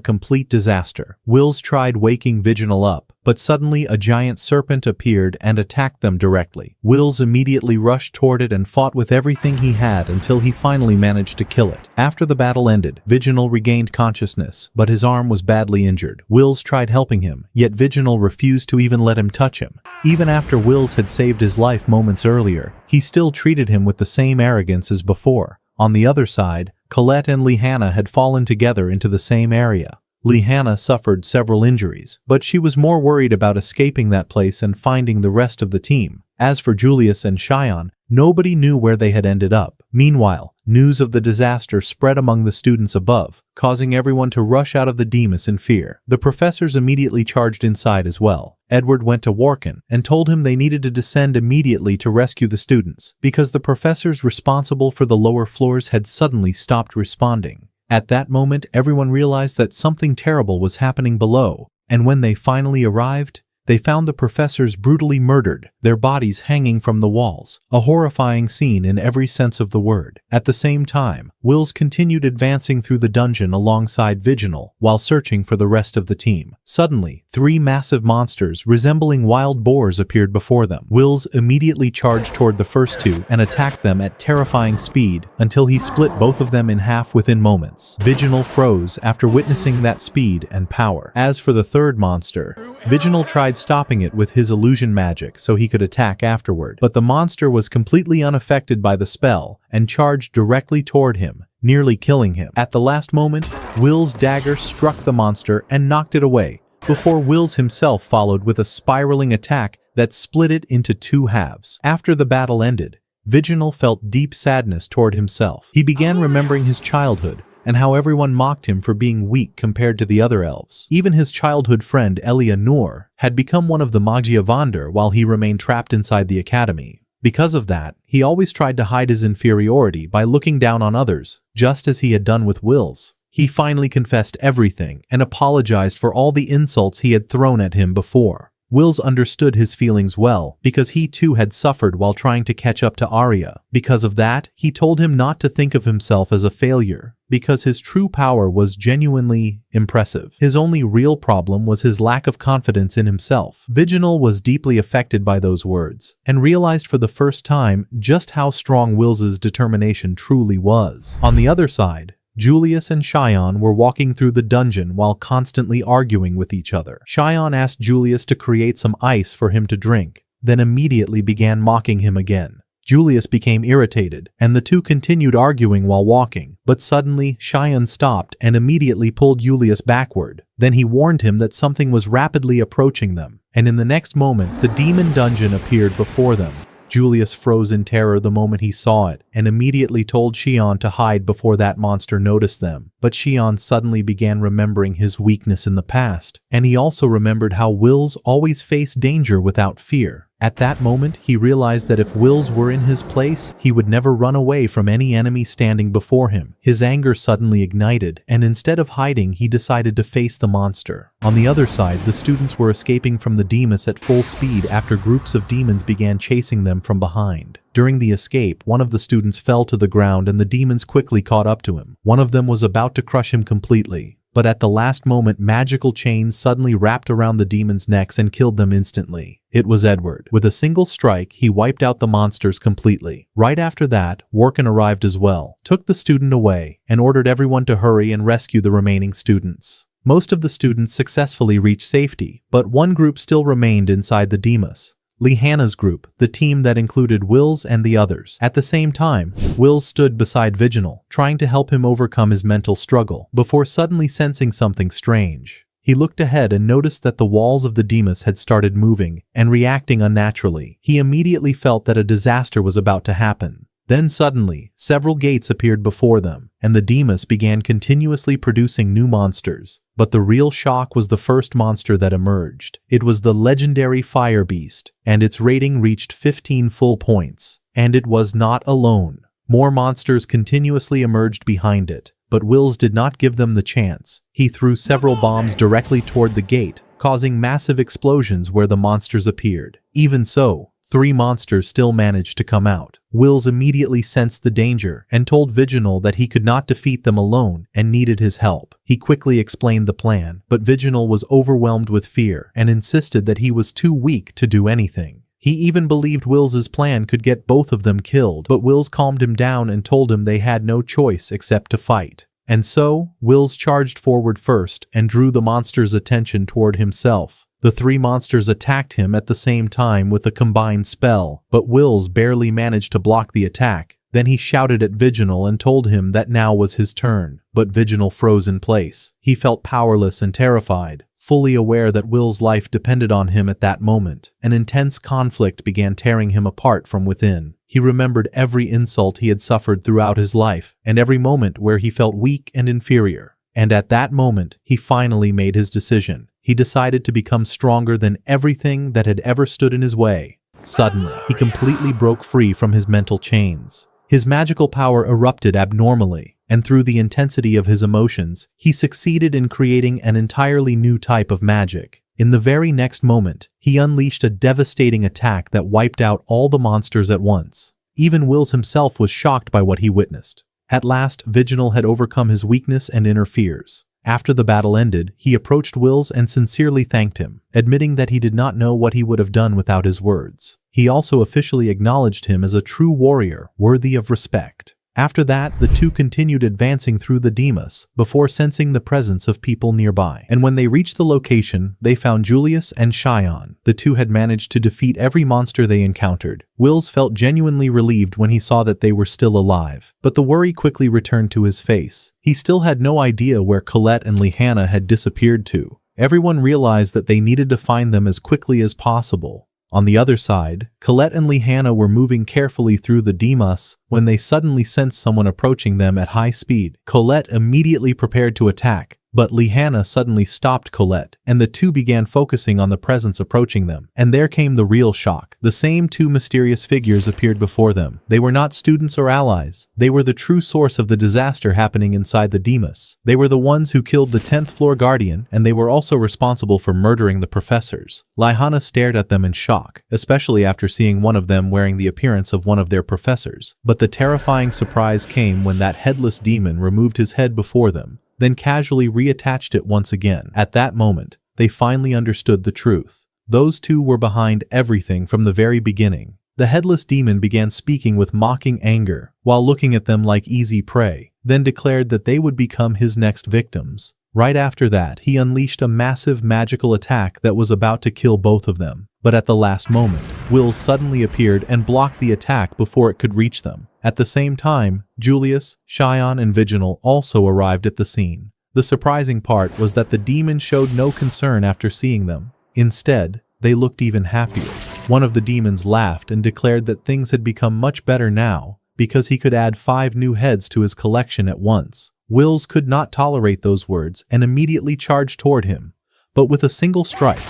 complete disaster. Wills tried waking Viginal up, but suddenly a giant serpent appeared and attacked them directly. Wills immediately rushed toward it and fought with everything he had until he finally managed to kill it. After the battle ended, Viginal regained consciousness, but his arm was badly injured. Wills tried helping him, yet Viginal refused to even let him touch him. Even after Wills had saved his life moments earlier, he still treated him with the same arrogance as before. On the other side, Colette and Lihanna had fallen together into the same area. Lihanna suffered several injuries, but she was more worried about escaping that place and finding the rest of the team. As for Julius and Shion, nobody knew where they had ended up. Meanwhile, news of the disaster spread among the students above, causing everyone to rush out of the Demus in fear. The professors immediately charged inside as well. Edward went to Warken and told him they needed to descend immediately to rescue the students, because the professors responsible for the lower floors had suddenly stopped responding. At that moment, everyone realized that something terrible was happening below, and when they finally arrived, they found the professors brutally murdered, their bodies hanging from the walls, a horrifying scene in every sense of the word. At the same time, Wills continued advancing through the dungeon alongside Viginal while searching for the rest of the team. Suddenly, 3 massive monsters resembling wild boars appeared before them. Wills immediately charged toward the first 2 and attacked them at terrifying speed until he split both of them in half within moments. Viginal froze after witnessing that speed and power. As for the third monster, Viginal tried stopping it with his illusion magic so he could attack afterward, but the monster was completely unaffected by the spell and charged directly toward him, nearly killing him. At the last moment, Will's dagger struck the monster and knocked it away, before Wills himself followed with a spiraling attack that split it into 2 halves. After the battle ended, Viginal felt deep sadness toward himself. He began remembering his childhood, and how everyone mocked him for being weak compared to the other elves. Even his childhood friend Eleanor had become one of the Magyavander while he remained trapped inside the academy. Because of that, he always tried to hide his inferiority by looking down on others, just as he had done with Wills. He finally confessed everything and apologized for all the insults he had thrown at him before. Wills understood his feelings well, because he too had suffered while trying to catch up to Arya. Because of that, he told him not to think of himself as a failure, because his true power was genuinely impressive. His only real problem was his lack of confidence in himself. Viginal was deeply affected by those words, and realized for the first time just how strong Wills's determination truly was. On the other side, Julius and Shion were walking through the dungeon while constantly arguing with each other. Shion asked Julius to create some ice for him to drink, then immediately began mocking him again. Julius became irritated, and the two continued arguing while walking, but suddenly Shion stopped and immediately pulled Julius backward. Then he warned him that something was rapidly approaching them, and in the next moment, the demon dungeon appeared before them. Julius froze in terror the moment he saw it, and immediately told Shion to hide before that monster noticed them. But Shion suddenly began remembering his weakness in the past, and he also remembered how Wills always faced danger without fear. At that moment, he realized that if Wills were in his place, he would never run away from any enemy standing before him. His anger suddenly ignited, and instead of hiding, he decided to face the monster. On the other side, the students were escaping from the Demus at full speed after groups of demons began chasing them from behind. During the escape, one of the students fell to the ground and the demons quickly caught up to him. One of them was about to crush him completely, But at the last moment, magical chains suddenly wrapped around the demons' necks and killed them instantly. It was Edward. With a single strike, he wiped out the monsters completely. Right after that, Workin arrived as well, took the student away, and ordered everyone to hurry and rescue the remaining students. Most of the students successfully reached safety, but one group still remained inside the Demas. Lihana's group, the team that included Wills and the others. At the same time, Wills stood beside Viginal, trying to help him overcome his mental struggle, before suddenly sensing something strange. He looked ahead and noticed that the walls of the Demas had started moving and reacting unnaturally. He immediately felt that a disaster was about to happen. Then suddenly, several gates appeared before them, and the Demas began continuously producing new monsters. But the real shock was the first monster that emerged. It was the legendary Fire Beast, and its rating reached 15 full points. And it was not alone. More monsters continuously emerged behind it, but Wills did not give them the chance. He threw several bombs directly toward the gate, causing massive explosions where the monsters appeared. Even so, 3 monsters still managed to come out. Wills immediately sensed the danger and told Viginal that he could not defeat them alone and needed his help. He quickly explained the plan, but Viginal was overwhelmed with fear and insisted that he was too weak to do anything. He even believed Wills's plan could get both of them killed, but Wills calmed him down and told him they had no choice except to fight. And so, Wills charged forward first and drew the monster's attention toward himself. The 3 monsters attacked him at the same time with a combined spell, but Wills barely managed to block the attack. Then he shouted at Viginal and told him that now was his turn, but Viginal froze in place. He felt powerless and terrified, fully aware that Will's life depended on him at that moment. An intense conflict began tearing him apart from within. He remembered every insult he had suffered throughout his life, and every moment where he felt weak and inferior. And at that moment, he finally made his decision. He decided to become stronger than everything that had ever stood in his way. Suddenly, he completely broke free from his mental chains. His magical power erupted abnormally, and through the intensity of his emotions, he succeeded in creating an entirely new type of magic. In the very next moment, he unleashed a devastating attack that wiped out all the monsters at once. Even Wills himself was shocked by what he witnessed. At last, Viginal had overcome his weakness and inner fears. After the battle ended, he approached Wills and sincerely thanked him, admitting that he did not know what he would have done without his words. He also officially acknowledged him as a true warrior, worthy of respect. After that, the two continued advancing through the Demas, before sensing the presence of people nearby. And when they reached the location, they found Julius and Shion. The two had managed to defeat every monster they encountered. Wills felt genuinely relieved when he saw that they were still alive, but the worry quickly returned to his face. He still had no idea where Colette and Lihana had disappeared to. Everyone realized that they needed to find them as quickly as possible. On the other side, Colette and Lihana were moving carefully through the Demas when they suddenly sensed someone approaching them at high speed. Colette immediately prepared to attack, but Lihana suddenly stopped Colette, and the two began focusing on the presence approaching them. And there came the real shock. The same two mysterious figures appeared before them. They were not students or allies. They were the true source of the disaster happening inside the Demas. They were the ones who killed the 10th floor guardian, and they were also responsible for murdering the professors. Lihana stared at them in shock, especially after seeing one of them wearing the appearance of one of their professors. But the terrifying surprise came when that headless demon removed his head before them, then casually reattached it once again. At that moment, they finally understood the truth. Those two were behind everything from the very beginning. The headless demon began speaking with mocking anger, while looking at them like easy prey, then declared that they would become his next victims. Right after that, he unleashed a massive magical attack that was about to kill both of them. But at the last moment, Wills suddenly appeared and blocked the attack before it could reach them. At the same time, Julius, Shion, and Viginal also arrived at the scene. The surprising part was that the demon showed no concern after seeing them. Instead, they looked even happier. One of the demons laughed and declared that things had become much better now, because he could add 5 new heads to his collection at once. Wills could not tolerate those words and immediately charged toward him. But with a single strike,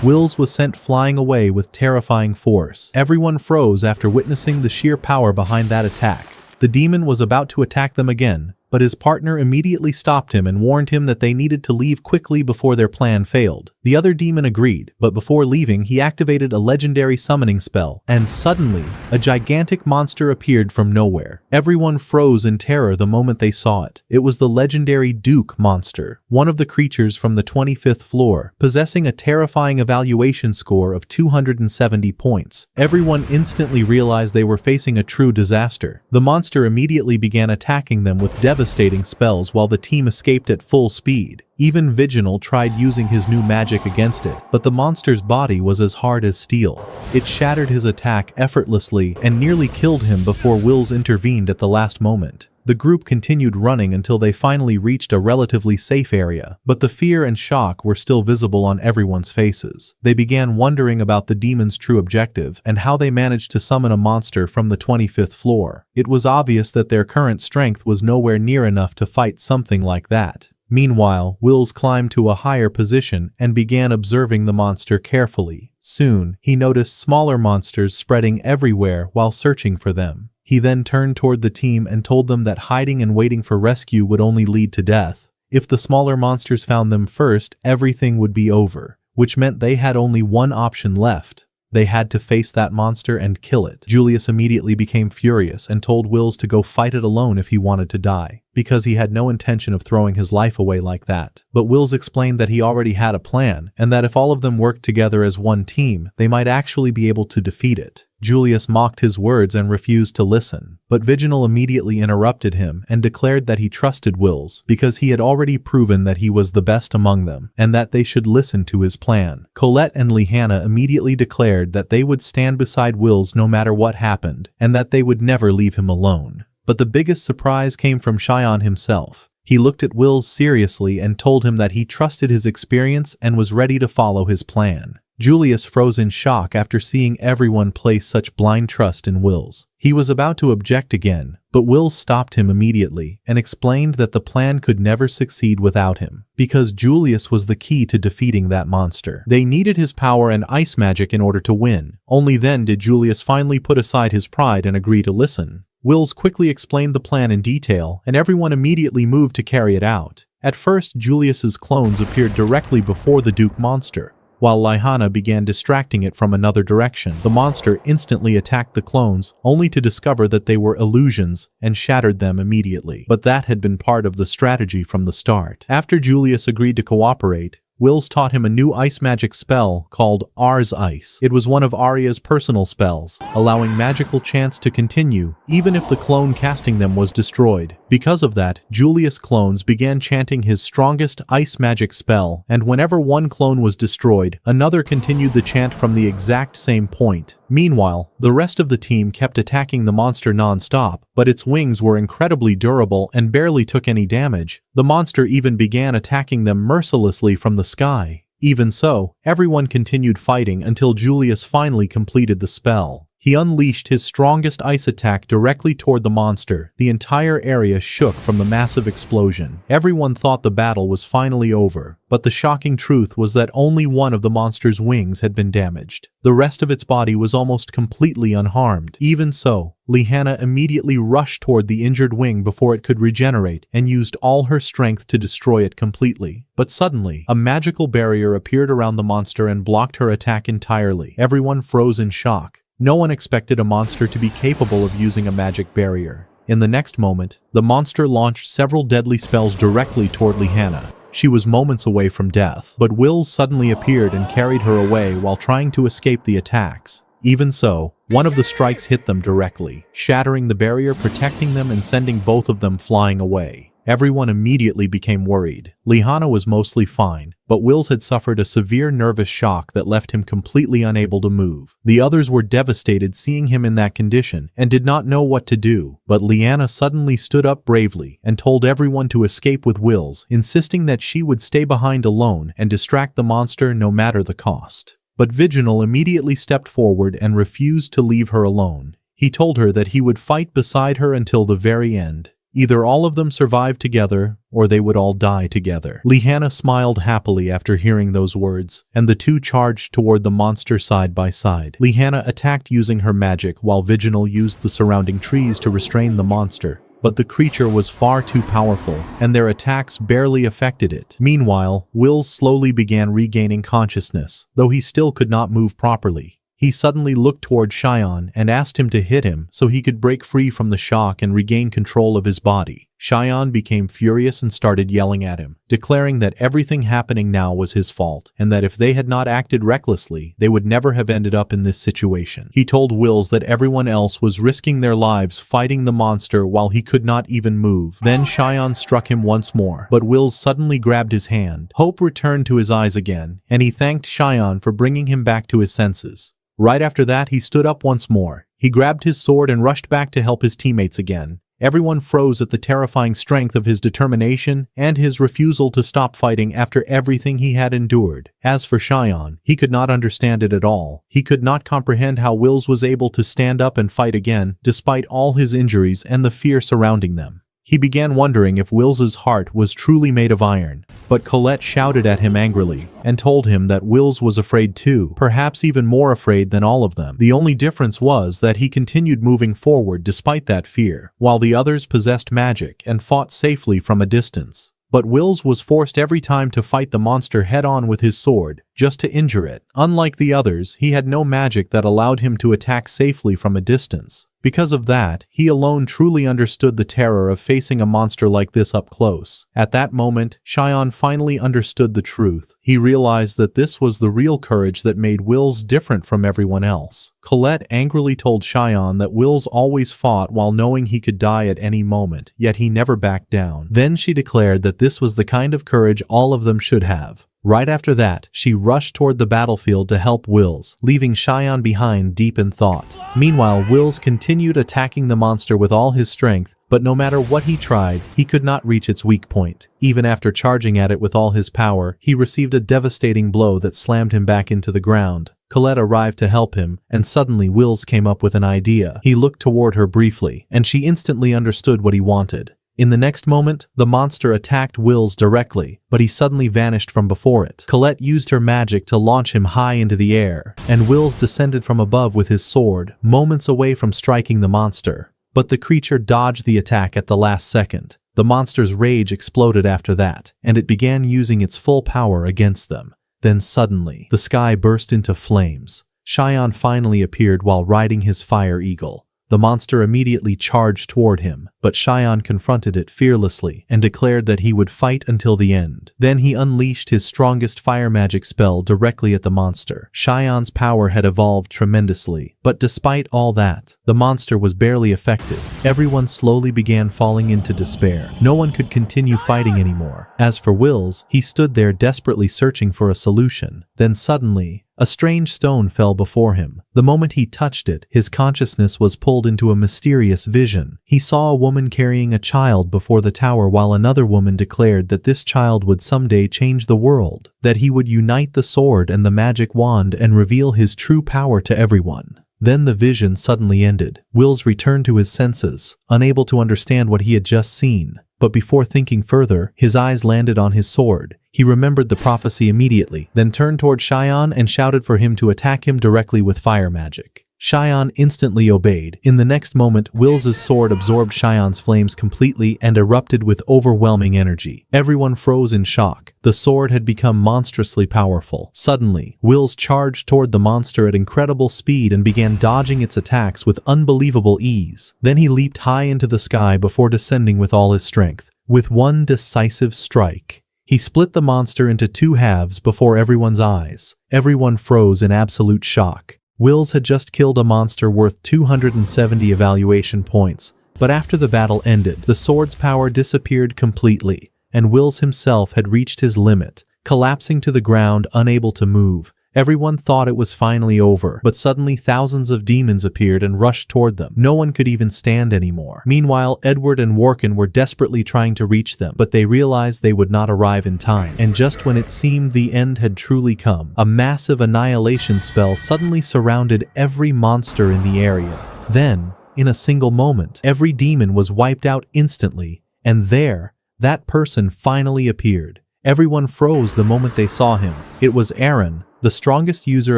Wills was sent flying away with terrifying force. Everyone froze after witnessing the sheer power behind that attack. The demon was about to attack them again, but his partner immediately stopped him and warned him that they needed to leave quickly before their plan failed. The other demon agreed, but before leaving he activated a legendary summoning spell, and suddenly, a gigantic monster appeared from nowhere. Everyone froze in terror the moment they saw it. It was the legendary Duke monster, one of the creatures from the 25th floor, possessing a terrifying evaluation score of 270 points. Everyone instantly realized they were facing a true disaster. The monster immediately began attacking them with devastating spells while the team escaped at full speed. Even Viginal tried using his new magic against it, but the monster's body was as hard as steel. It shattered his attack effortlessly and nearly killed him before Wills intervened at the last moment. The group continued running until they finally reached a relatively safe area, but the fear and shock were still visible on everyone's faces. They began wondering about the demon's true objective and how they managed to summon a monster from the 25th floor. It was obvious that their current strength was nowhere near enough to fight something like that. Meanwhile, Wills climbed to a higher position and began observing the monster carefully. Soon, he noticed smaller monsters spreading everywhere while searching for them. He then turned toward the team and told them that hiding and waiting for rescue would only lead to death. If the smaller monsters found them first, everything would be over, which meant they had only one option left. They had to face that monster and kill it. Julius immediately became furious and told Wills to go fight it alone if he wanted to die, because he had no intention of throwing his life away like that. But Wills explained that he already had a plan, and that if all of them worked together as one team, they might actually be able to defeat it. Julius mocked his words and refused to listen, but Viginal immediately interrupted him and declared that he trusted Wills because he had already proven that he was the best among them, and that they should listen to his plan. Colette and Lihanna immediately declared that they would stand beside Wills no matter what happened, and that they would never leave him alone. But the biggest surprise came from Cheyenne himself. He looked at Wills seriously and told him that he trusted his experience and was ready to follow his plan. Julius froze in shock after seeing everyone place such blind trust in Wills. He was about to object again, but Wills stopped him immediately and explained that the plan could never succeed without him, because Julius was the key to defeating that monster. They needed his power and ice magic in order to win. Only then did Julius finally put aside his pride and agree to listen. Wills quickly explained the plan in detail, and everyone immediately moved to carry it out. At first, Julius's clones appeared directly before the Duke monster. While Lihanna began distracting it from another direction, the monster instantly attacked the clones, only to discover that they were illusions and shattered them immediately. But that had been part of the strategy from the start. After Julius agreed to cooperate, Wills taught him a new ice magic spell called Ars Ice. It was one of Arya's personal spells, allowing magical chants to continue, even if the clone casting them was destroyed. Because of that, Julius' clones began chanting his strongest ice magic spell, and whenever one clone was destroyed, another continued the chant from the exact same point. Meanwhile, the rest of the team kept attacking the monster non-stop, but its wings were incredibly durable and barely took any damage. The monster even began attacking them mercilessly from the sky. Even so, everyone continued fighting until Julius finally completed the spell. He unleashed his strongest ice attack directly toward the monster. The entire area shook from the massive explosion. Everyone thought the battle was finally over, but the shocking truth was that only one of the monster's wings had been damaged. The rest of its body was almost completely unharmed. Even so, Lihanna immediately rushed toward the injured wing before it could regenerate and used all her strength to destroy it completely. But suddenly, a magical barrier appeared around the monster and blocked her attack entirely. Everyone froze in shock. No one expected a monster to be capable of using a magic barrier. In the next moment, the monster launched several deadly spells directly toward Lihanna. She was moments away from death, but Wills suddenly appeared and carried her away while trying to escape the attacks. Even so, one of the strikes hit them directly, shattering the barrier protecting them and sending both of them flying away. Everyone immediately became worried. Lihanna was mostly fine, but Wills had suffered a severe nervous shock that left him completely unable to move. The others were devastated seeing him in that condition and did not know what to do, but Lihanna suddenly stood up bravely and told everyone to escape with Wills, insisting that she would stay behind alone and distract the monster no matter the cost. But Viginal immediately stepped forward and refused to leave her alone. He told her that he would fight beside her until the very end. Either all of them survived together, or they would all die together. Lihanna smiled happily after hearing those words, and the two charged toward the monster side by side. Lihanna attacked using her magic while Viginal used the surrounding trees to restrain the monster. but the creature was far too powerful, and their attacks barely affected it. Meanwhile, Wills slowly began regaining consciousness, though he still could not move properly. He suddenly looked toward Cheyenne and asked him to hit him so he could break free from the shock and regain control of his body. Cheyenne became furious and started yelling at him, declaring that everything happening now was his fault, and that if they had not acted recklessly, they would never have ended up in this situation. He told Wills that everyone else was risking their lives fighting the monster while he could not even move. Then Cheyenne struck him once more, but Wills suddenly grabbed his hand. Hope returned to his eyes again, and he thanked Cheyenne for bringing him back to his senses. Right after that, he stood up once more. He grabbed his sword and rushed back to help his teammates again. Everyone froze at the terrifying strength of his determination and his refusal to stop fighting after everything he had endured. As for Cheyenne, he could not understand it at all. He could not comprehend how Wills was able to stand up and fight again, despite all his injuries and the fear surrounding them. He began wondering if Wills's heart was truly made of iron, but Colette shouted at him angrily and told him that Wills was afraid too, perhaps even more afraid than all of them. The only difference was that he continued moving forward despite that fear, while the others possessed magic and fought safely from a distance. But Wills was forced every time to fight the monster head-on with his sword, just to injure it. Unlike the others, he had no magic that allowed him to attack safely from a distance. Because of that, he alone truly understood the terror of facing a monster like this up close. At that moment, Cheyenne finally understood the truth. He realized that this was the real courage that made Wills different from everyone else. Colette angrily told Cheyenne that Wills always fought while knowing he could die at any moment, yet he never backed down. Then she declared that this was the kind of courage all of them should have. Right after that, she rushed toward the battlefield to help Wills, leaving Cheyenne behind deep in thought. Meanwhile, Wills continued attacking the monster with all his strength, but no matter what he tried, he could not reach its weak point. Even after charging at it with all his power, he received a devastating blow that slammed him back into the ground. Colette arrived to help him, and suddenly Wills came up with an idea. He looked toward her briefly, and she instantly understood what he wanted. In the next moment, the monster attacked Wills directly, but he suddenly vanished from before it. Colette used her magic to launch him high into the air, and Wills descended from above with his sword, moments away from striking the monster. But the creature dodged the attack at the last second. The monster's rage exploded after that, and it began using its full power against them. Then suddenly, the sky burst into flames. Cheyenne finally appeared while riding his fire eagle. The monster immediately charged toward him, but Cheyenne confronted it fearlessly and declared that he would fight until the end. Then he unleashed his strongest fire magic spell directly at the monster. Cheyenne's power had evolved tremendously, but despite all that, the monster was barely affected. Everyone slowly began falling into despair. No one could continue fighting anymore. As for Wills, he stood there desperately searching for a solution. Then suddenly, a strange stone fell before him. The moment he touched it, his consciousness was pulled into a mysterious vision. He saw a woman carrying a child before the tower while another woman declared that this child would someday change the world, that he would unite the sword and the magic wand and reveal his true power to everyone. Then the vision suddenly ended. Wills returned to his senses, unable to understand what he had just seen. But before thinking further, his eyes landed on his sword. He remembered the prophecy immediately, then turned toward Cheyenne and shouted for him to attack him directly with fire magic. Cheyenne instantly obeyed. In the next moment, Wills's sword absorbed Cheyenne's flames completely and erupted with overwhelming energy. Everyone froze in shock. The sword had become monstrously powerful. Suddenly, Wills charged toward the monster at incredible speed and began dodging its attacks with unbelievable ease. Then he leaped high into the sky before descending with all his strength. With one decisive strike, he split the monster into two halves before everyone's eyes. Everyone froze in absolute shock. Wills had just killed a monster worth 270 evaluation points, but after the battle ended, the sword's power disappeared completely, and Wills himself had reached his limit, collapsing to the ground, unable to move. Everyone thought it was finally over, but suddenly thousands of demons appeared and rushed toward them. No one could even stand anymore. Meanwhile, Edward and Workin were desperately trying to reach them, but they realized they would not arrive in time. And just when it seemed the end had truly come, a massive annihilation spell suddenly surrounded every monster in the area. Then, in a single moment, every demon was wiped out instantly, and there, that person finally appeared. Everyone froze the moment they saw him. It was Aaron, the strongest user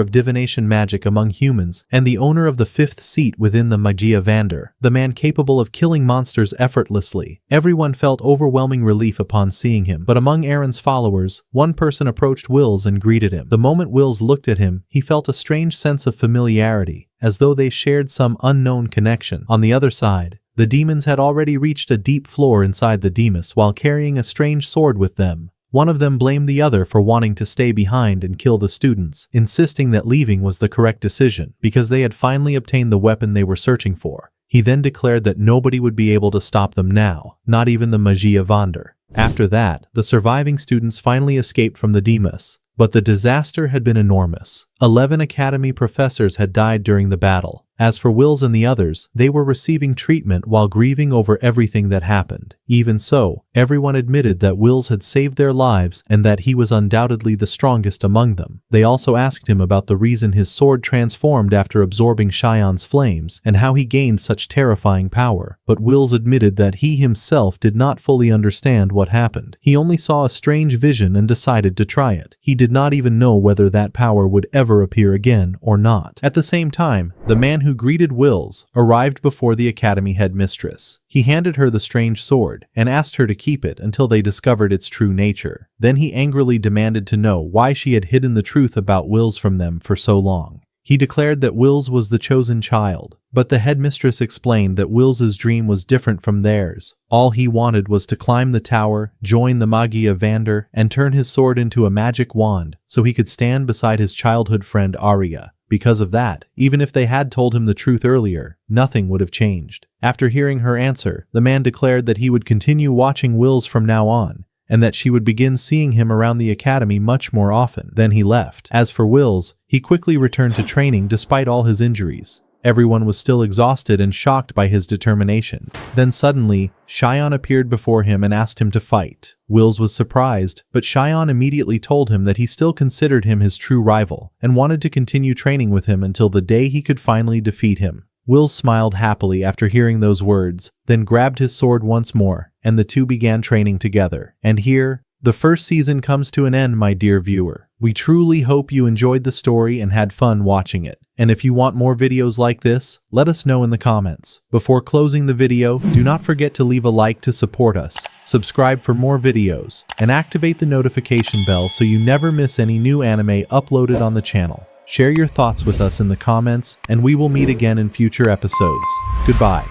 of divination magic among humans and the owner of the 5th seat within the Magia Vander, the man capable of killing monsters effortlessly. Everyone felt overwhelming relief upon seeing him, but among Aaron's followers, one person approached Wills and greeted him. The moment Wills looked at him, he felt a strange sense of familiarity, as though they shared some unknown connection. On the other side, the demons had already reached a deep floor inside the Demus while carrying a strange sword with them. One of them blamed the other for wanting to stay behind and kill the students, insisting that leaving was the correct decision because they had finally obtained the weapon they were searching for. He then declared that nobody would be able to stop them now, not even the Magia Vander. After that, the surviving students finally escaped from the Demus, but the disaster had been enormous. 11 Academy professors had died during the battle. As for Wills and the others, they were receiving treatment while grieving over everything that happened. Even so, everyone admitted that Wills had saved their lives and that he was undoubtedly the strongest among them. They also asked him about the reason his sword transformed after absorbing Cheyon's flames and how he gained such terrifying power. But Wills admitted that he himself did not fully understand what happened. He only saw a strange vision and decided to try it. He did not even know whether that power would ever appear again or not. At the same time, the man who greeted Wills arrived before the academy headmistress. He handed her the strange sword and asked her to keep it until they discovered its true nature. Then he angrily demanded to know why she had hidden the truth about Wills from them for so long. He declared that Wills was the chosen child, but the headmistress explained that Wills's dream was different from theirs. All he wanted was to climb the tower, join the Magia Vander, and turn his sword into a magic wand so he could stand beside his childhood friend Arya. Because of that, even if they had told him the truth earlier, nothing would have changed. After hearing her answer, the man declared that he would continue watching Wills from now on, and that she would begin seeing him around the academy much more often. Then he left. As for Wills, he quickly returned to training despite all his injuries. Everyone was still exhausted and shocked by his determination. Then suddenly, Cheyon appeared before him and asked him to fight. Wills was surprised, but Cheyon immediately told him that he still considered him his true rival and wanted to continue training with him until the day he could finally defeat him. Wills smiled happily after hearing those words, then grabbed his sword once more, and the two began training together. And here, the first season comes to an end, my dear viewer. We truly hope you enjoyed the story and had fun watching it. And if you want more videos like this, let us know in the comments. Before closing the video, do not forget to leave a like to support us, subscribe for more videos, and activate the notification bell so you never miss any new anime uploaded on the channel. Share your thoughts with us in the comments, and we will meet again in future episodes. Goodbye.